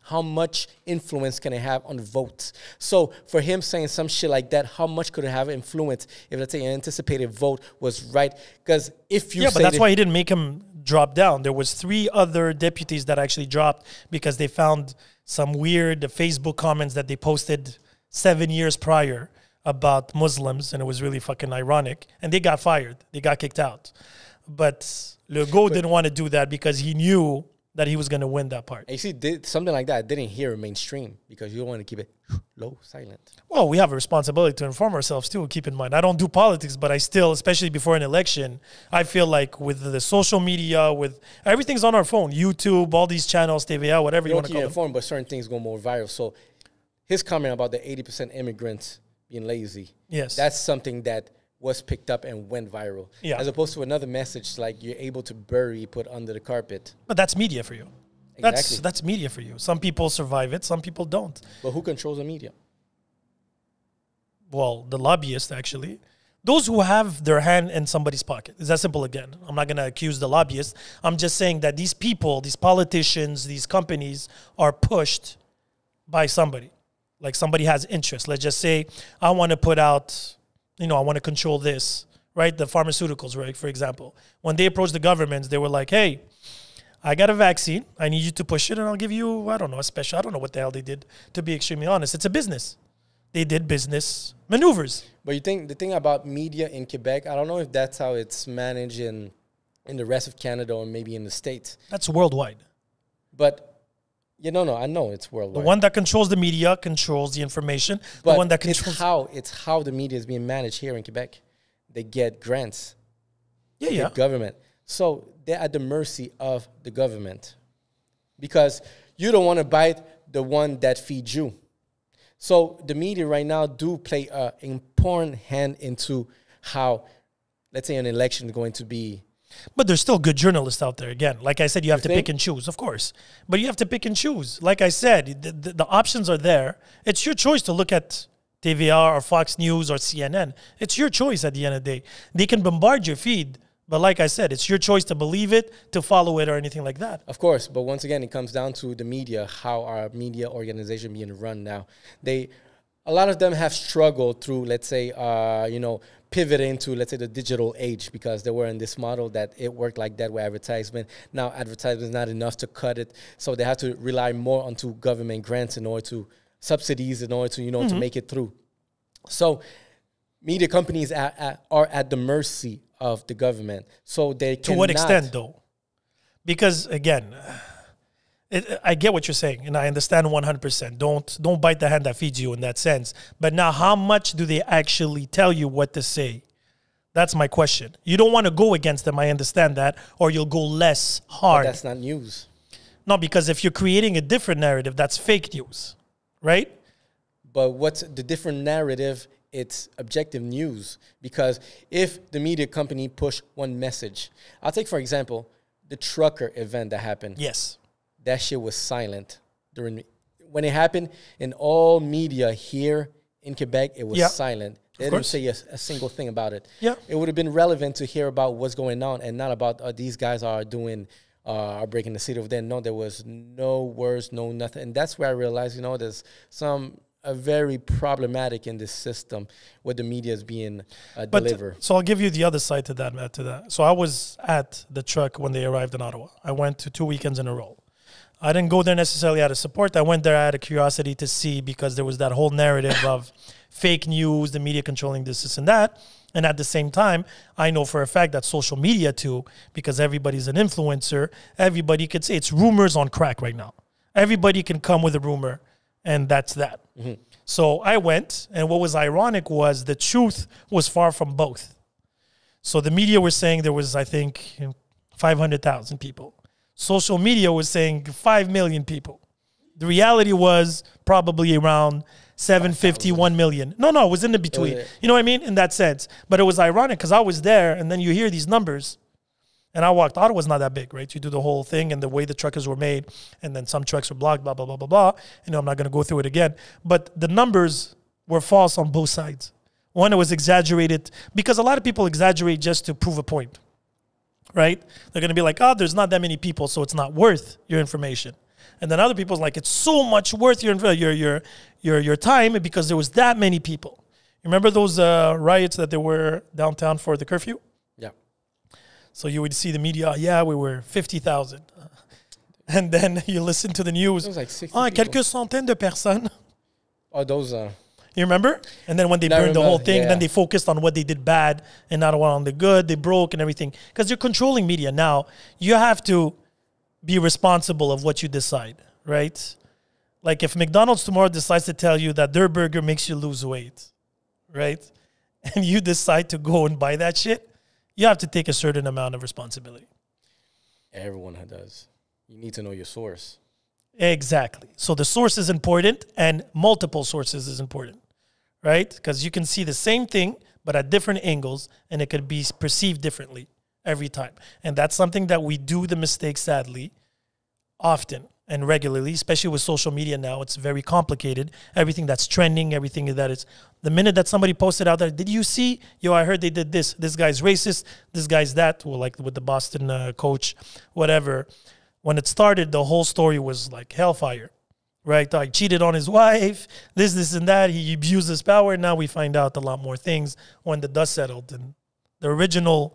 How much influence can it have on the votes? So for him saying some shit like that, how much could it have influence if, let's say, an anticipated vote was right? Because if you but that's why he didn't make him drop down. There was 3 other deputies that actually dropped because they found some weird Facebook comments that they posted 7 years prior about Muslims, and it was really fucking ironic. And they got fired. They got kicked out. But Legault didn't want to do that because he knew that he was going to win that part. You see, something like that didn't hear mainstream because you don't want to keep it low, silent. Well, we have a responsibility to inform ourselves too, keep in mind. I don't do politics, but I still, especially before an election, I feel like with the social media, with everything's on our phone, YouTube, all these channels, TVA, whatever you want to call them. Informed, but certain things go more viral. So his comment about the 80% immigrants being lazy, yes, that's something that was picked up and went viral. Yeah. As opposed to another message like you're able to put under the carpet. But that's media for you. Exactly. That's media for you. Some people survive it, some people don't. But who controls the media? Well, the lobbyists, actually. Those who have their hand in somebody's pocket. It's that simple again. I'm not going to accuse the lobbyists. I'm just saying that these people, these politicians, these companies are pushed by somebody. Like somebody has interest. Let's just say I want to put out... I want to control this, right? The pharmaceuticals, right? For example, when they approached the governments, they were like, hey, I got a vaccine. I need you to push it and I'll give you, I don't know, I don't know what the hell they did, to be extremely honest. It's a business. They did business maneuvers. But you think the thing about media in Quebec, I don't know if that's how it's managed in the rest of Canada or maybe in the States. That's worldwide. But... I know it's worldwide. The one that controls the media controls the information. But the one that controls it's how the media is being managed here in Quebec. They get grants. Yeah. Government. So they're at the mercy of the government. Because you don't want to bite the one that feeds you. So the media right now do play an important hand into how, let's say, an election is going to be. But there's still good journalists out there. Again, like I said, you have to pick and choose, of course. But you have to pick and choose. Like I said, the options are there. It's your choice to look at TVA or Fox News or CNN. It's your choice at the end of the day. They can bombard your feed But like I said, it's your choice to believe it, to follow it, or anything like that. Of course, but once again, it comes down to the media, how our media organization being run now. A lot of them have struggled through, let's say, pivoting to, let's say, the digital age, because they were in this model that it worked like that with advertisement. Now, advertisement is not enough to cut it, so they have to rely more onto government grants in order to subsidies in order to, to make it through. So media companies are at the mercy of the government. So they cannot. To what extent, though? Because, again, I get what you're saying, and I understand 100%. Don't bite the hand that feeds you in that sense. But now, how much do they actually tell you what to say? That's my question. You don't want to go against them, I understand that, or you'll go less hard. But that's not news. No, because if you're creating a different narrative, that's fake news, right? But what's the different narrative? It's objective news. Because if the media company push one message, I'll take, for example, the trucker event that happened. Yes. That shit was silent when it happened in all media here in Quebec. It was silent. They didn't say a single thing about it. Yeah, it would have been relevant to hear about what's going on and not about these guys are breaking the city over there. No, there was no words, no nothing, and that's where I realized, there's very problematic in this system where the media is being delivered. So I'll give you the other side to that. So I was at the truck when they arrived in Ottawa. I went to 2 weekends in a row. I didn't go there necessarily out of support. I went there out of curiosity to see, because there was that whole narrative of fake news, the media controlling this and that. And at the same time, I know for a fact that social media too, because everybody's an influencer, everybody could say it's rumors on crack right now. Everybody can come with a rumor, and that's that. Mm-hmm. So I went, and what was ironic was the truth was far from both. So the media were saying there was, I think, 500,000 people. Social media was saying 5 million people. The reality was probably around 750, 1 million. No, it was in the between. You know what I mean? In that sense. But it was ironic because I was there, and then you hear these numbers. And I walked. Ottawa's not that big, right? You do the whole thing and the way the truckers were made, and then some trucks were blocked, blah, blah, blah, blah, blah. I'm not going to go through it again. But the numbers were false on both sides. One, it was exaggerated, because a lot of people exaggerate just to prove a point. Right? They're going to be like, there's not that many people, so it's not worth your information. And then other people's like, it's so much worth your time because there was that many people. You remember those riots that there were downtown for the curfew? Yeah. So you would see the media, we were 50,000. And then you listen to the news. It was like 60 people. Quelques centaines de personnes. Oh, those You remember? And then when they burned the whole thing, then they focused on what they did bad and not on the good. They broke and everything. Because you're controlling media now. You have to be responsible of what you decide, right? Like if McDonald's tomorrow decides to tell you that their burger makes you lose weight, right? And you decide to go and buy that shit, you have to take a certain amount of responsibility. Everyone does. You need to know your source. Exactly. So the source is important, and multiple sources is important. Right? Because you can see the same thing, but at different angles, and it could be perceived differently every time. And that's something that we do the mistake, sadly, often and regularly, especially with social media now. It's very complicated. Everything that's trending, everything that is, the minute that somebody posted out there, did you see? I heard they did this. This guy's racist. This guy's that. Well, like with the Boston coach, whatever. When it started, the whole story was like hellfire. Right, I cheated on his wife, this and that. He abused his power. Now we find out a lot more things when the dust settled. And the original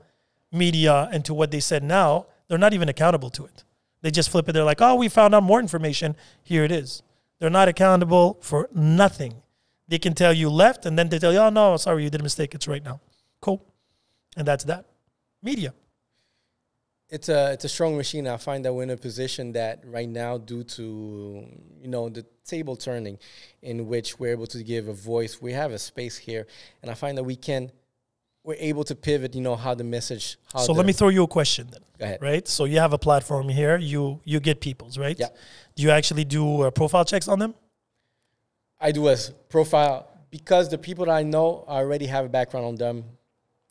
media and to what they said now, they're not even accountable to it. They just flip it. They're like, we found out more information. Here it is. They're not accountable for nothing. They can tell you left, and then they tell you, no, sorry, you did a mistake. It's right now. Cool. And that's that. Media. It's a strong machine. I find that we're in a position that right now, due to the table turning, in which we're able to give a voice, we have a space here, and I find that we're able to pivot. How the message. So let me throw you a question then. Go ahead. Right. So you have a platform here. You get people's, right? Yeah. Do you actually do profile checks on them? I do a profile because the people that I know already have a background on them.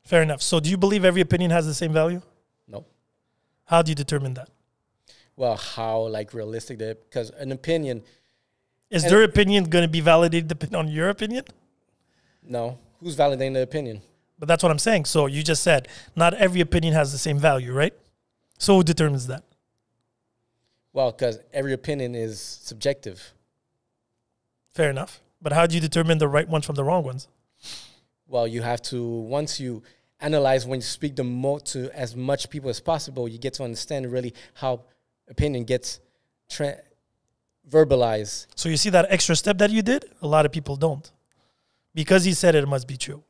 Fair enough. So do you believe every opinion has the same value? No. How do you determine that? Well, how realistic that, because an opinion. Is their opinion going to be validated depending on your opinion? No. Who's validating the opinion? But that's what I'm saying. So you just said not every opinion has the same value, right? So who determines that? Well, because every opinion is subjective. Fair enough. But how do you determine the right ones from the wrong ones? Well, you have to, once you analyze, when you speak to as much people as possible, you get to understand really how opinion gets verbalized. So you see that extra step that you did? A lot of people don't. Because he said it must be true.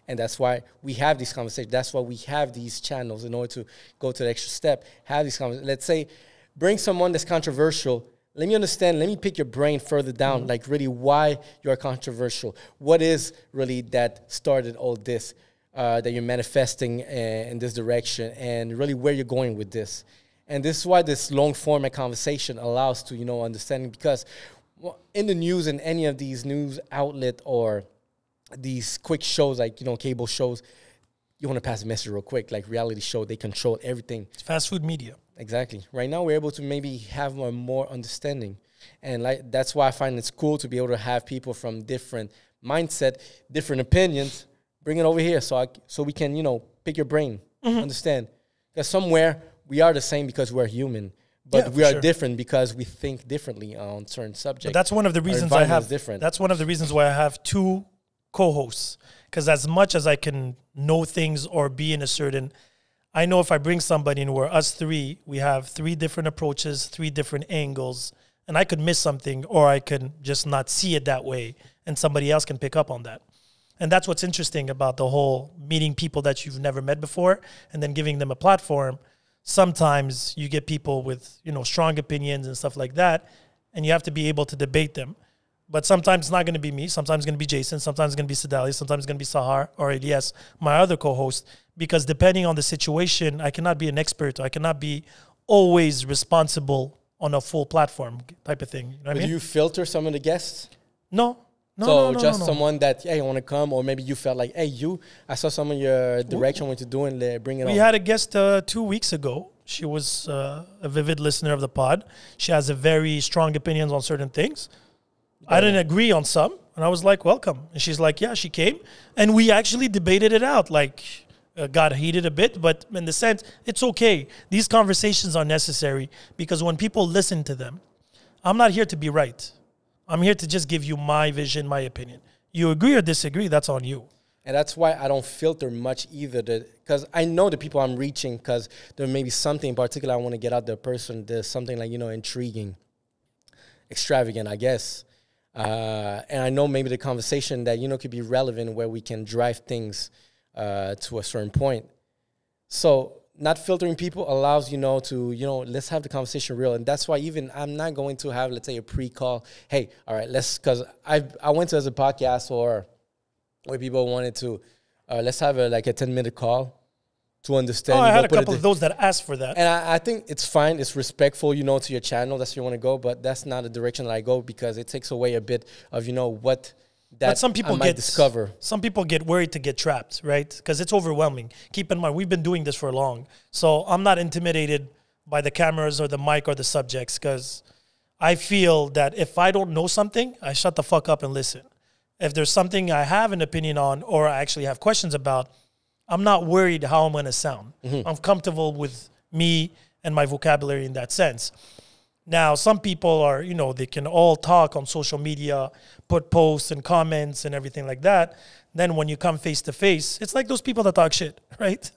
And that's why we have these conversations. That's why we have these channels in order to go to the extra step, have these conversations. Let's say, bring someone that's controversial. Let me understand. Let me pick your brain further down, like really why you're controversial. What is really that started all this, that you're manifesting in this direction, and really where you're going with this. And this is why this long format conversation allows to, understanding, because in the news, in any of these news outlet or these quick shows like, cable shows, you want to pass a message real quick. Like reality show, they control everything. It's fast food media. Exactly. Right now, we're able to maybe have more understanding. And that's why I find it's cool to be able to have people from different mindset, different opinions, bring it over here so we can, pick your brain, understand. Because somewhere we are the same because we're human. But we are different because we think differently on certain subjects. But that's one of the reasons that's one of the reasons why I have two co-hosts. Because as much as I can know things or be in a certain, I know if I bring somebody in where us three, we have three different approaches, three different angles, and I could miss something or I could just not see it that way, and somebody else can pick up on that. And that's what's interesting about the whole meeting people that you've never met before and then giving them a platform. Sometimes you get people with, strong opinions and stuff like that, and you have to be able to debate them. But sometimes it's not going to be me. Sometimes it's going to be Jason. Sometimes it's going to be Sedalia. Sometimes it's going to be Sahar or Elias, my other co-host. Because depending on the situation, I cannot be an expert. Or I cannot be always responsible on a full platform type of thing. You know what I mean? Do you filter some of the guests? No. No, someone that, hey, I want to come, or maybe you felt like, hey, I saw some of your direction, what you're doing, bring it on. We had a guest 2 weeks ago. She was a vivid listener of the pod. She has a very strong opinions on certain things. I didn't agree on some, and I was like, welcome. And she's like, yeah, she came. And we actually debated it out, got heated a bit, but in the sense, it's okay. These conversations are necessary because when people listen to them, I'm not here to be right. I'm here to just give you my vision, my opinion. You agree or disagree, that's on you. And that's why I don't filter much either, because I know the people I'm reaching, because there may be something in particular I want to get out the person. There's something like, intriguing, extravagant, I guess. And I know maybe the conversation that, could be relevant where we can drive things to a certain point. So not filtering people allows, to, let's have the conversation real. And that's why even I'm not going to have, let's say, a pre-call. Hey, all right, because I went to as a podcast or where people wanted to, let's have a 10-minute call to understand. I had a couple of those that asked for that. And I think it's fine. It's respectful, to your channel. That's where you want to go. But that's not the direction that I go because it takes away a bit of, what that some people I might discover. Some people get worried to get trapped, right? Because it's overwhelming. Keep in mind, we've been doing this for long. So I'm not intimidated by the cameras or the mic or the subjects because I feel that if I don't know something, I shut the fuck up and listen. If there's something I have an opinion on or I actually have questions about, I'm not worried how I'm going to sound. I'm comfortable with me and my vocabulary in that sense. Now, some people are, they can all talk on social media, put posts and comments and everything like that. Then when you come face to face, it's like those people that talk shit, right?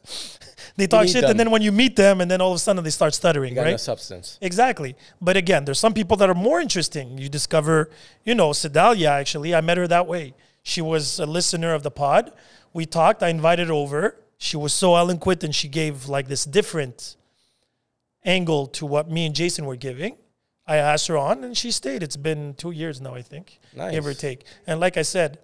They talk shit, and then when you meet them, and then all of a sudden they start stuttering, you got right? No substance. Exactly. But again, there's some people that are more interesting. You discover, Sedalia, actually, I met her that way. She was a listener of the pod. We talked. I invited her over. She was so eloquent, and she gave this different angle to what me and Jason were giving. I asked her on, and she stayed. It's been 2 years now, I think, give or take. And like I said,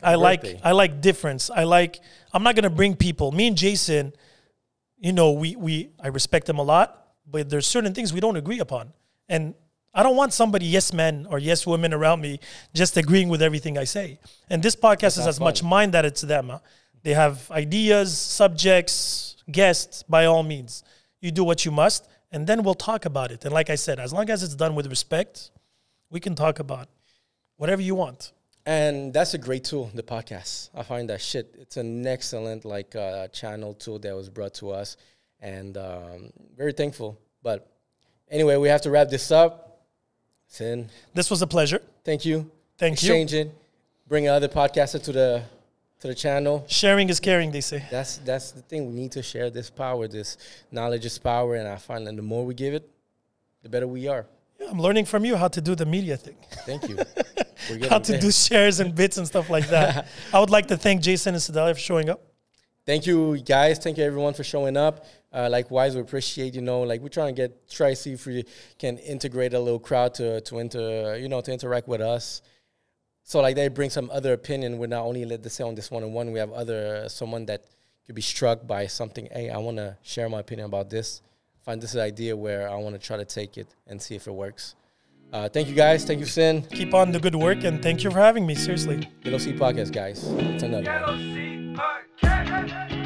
I like difference. I'm not going to bring people. Me and Jason, I respect him a lot, but there's certain things we don't agree upon. And I don't want somebody, yes men or yes women around me, just agreeing with everything I say. And this podcast is as much mine that it's them. They have ideas, subjects, guests, by all means. You do what you must, and then we'll talk about it. And like I said, as long as it's done with respect, we can talk about whatever you want. And that's a great tool, the podcast. I find that shit. It's an excellent channel tool that was brought to us, and very thankful. But anyway, we have to wrap this up. Sin, This was a pleasure. thank you. Thank you. Exchanging, bring other podcaster to the channel. Sharing is caring, they say. That's the thing. We need to share this power. This knowledge is power, and I find that the more we give it, the better we are. Yeah, I'm learning from you how to do the media thing. Thank you. We're getting How to there. do shares and bits and stuff like that. I would like to thank Jason and Sedalia for showing up. Thank you, guys. Thank you, everyone, for showing up. Likewise, we appreciate, we're trying to try to see if we can integrate a little crowd to interact with us. So they bring some other opinion. We're not only let this say on this one-on-one. We have someone that could be struck by something. Hey, I want to share my opinion about this. Find this idea where I want to try to take it and see if it works. Thank you, guys. Thank you, Sin. Keep on the good work, and thank you for having me, seriously. Yellow Sea Podcast, guys. It's another one. Yellow Sea Podcast.